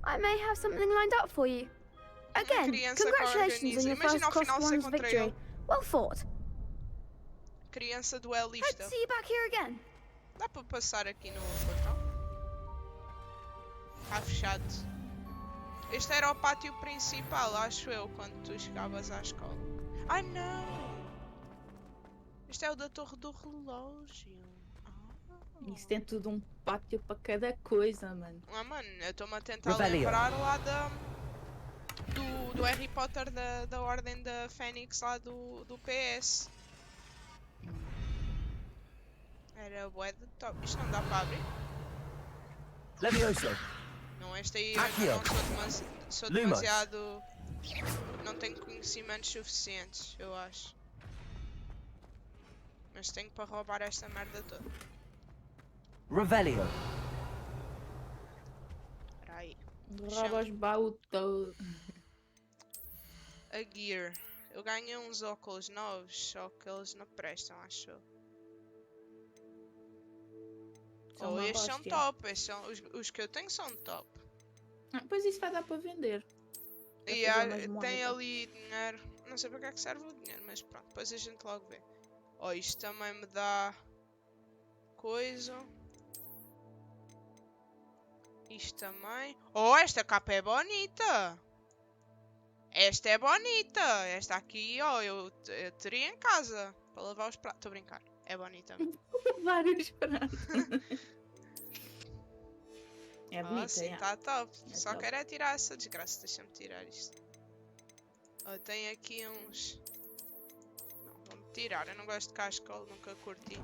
I may have something lined up for you. Again, congratulations on your first cross-ones victory. Well fought. Criança Hope duelista. to see you back here again. Dá para passar aqui no portão? Está fechado. Este era o pátio principal, acho eu, quando tu chegavas à escola. Ai não! Este é o da torre do relógio. Isso tem tudo um pátio para cada coisa, mano. Ah, mano, eu estou-me a tentar lembrar lá do Harry Potter da Ordem da Fênix lá do PS. Era bué de top. Isto não dá para abrir? Levioso. Não, este aí eu não sou demasiado... Não tenho conhecimentos suficientes, eu acho. Mas tenho para roubar esta merda toda. Revelio. Espera aí. Rouba os baús todos. A gear. Eu ganhei uns óculos novos, só que eles não prestam, acho eu. São Oh, estes são bosta. top, estes são, os que eu tenho são top. Pois isso vai dar para vender. E tem ali dinheiro. Não sei para que é que serve o dinheiro, mas pronto, depois a gente logo vê. Oh, isto também me dá coisa. Isto também. Oh, esta capa é bonita. Esta é bonita. Esta aqui, oh, eu teria em casa para lavar os pratos. Estou a brincar. É bonita. Vários pratos. É bonita, sim, está top. Só quero é tirar essa desgraça. Deixa-me tirar isto. Oh, tem aqui uns... Não, vou-me tirar. Eu não gosto de cascola, nunca curti.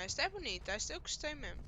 Esta é bonita. Esta eu gostei mesmo.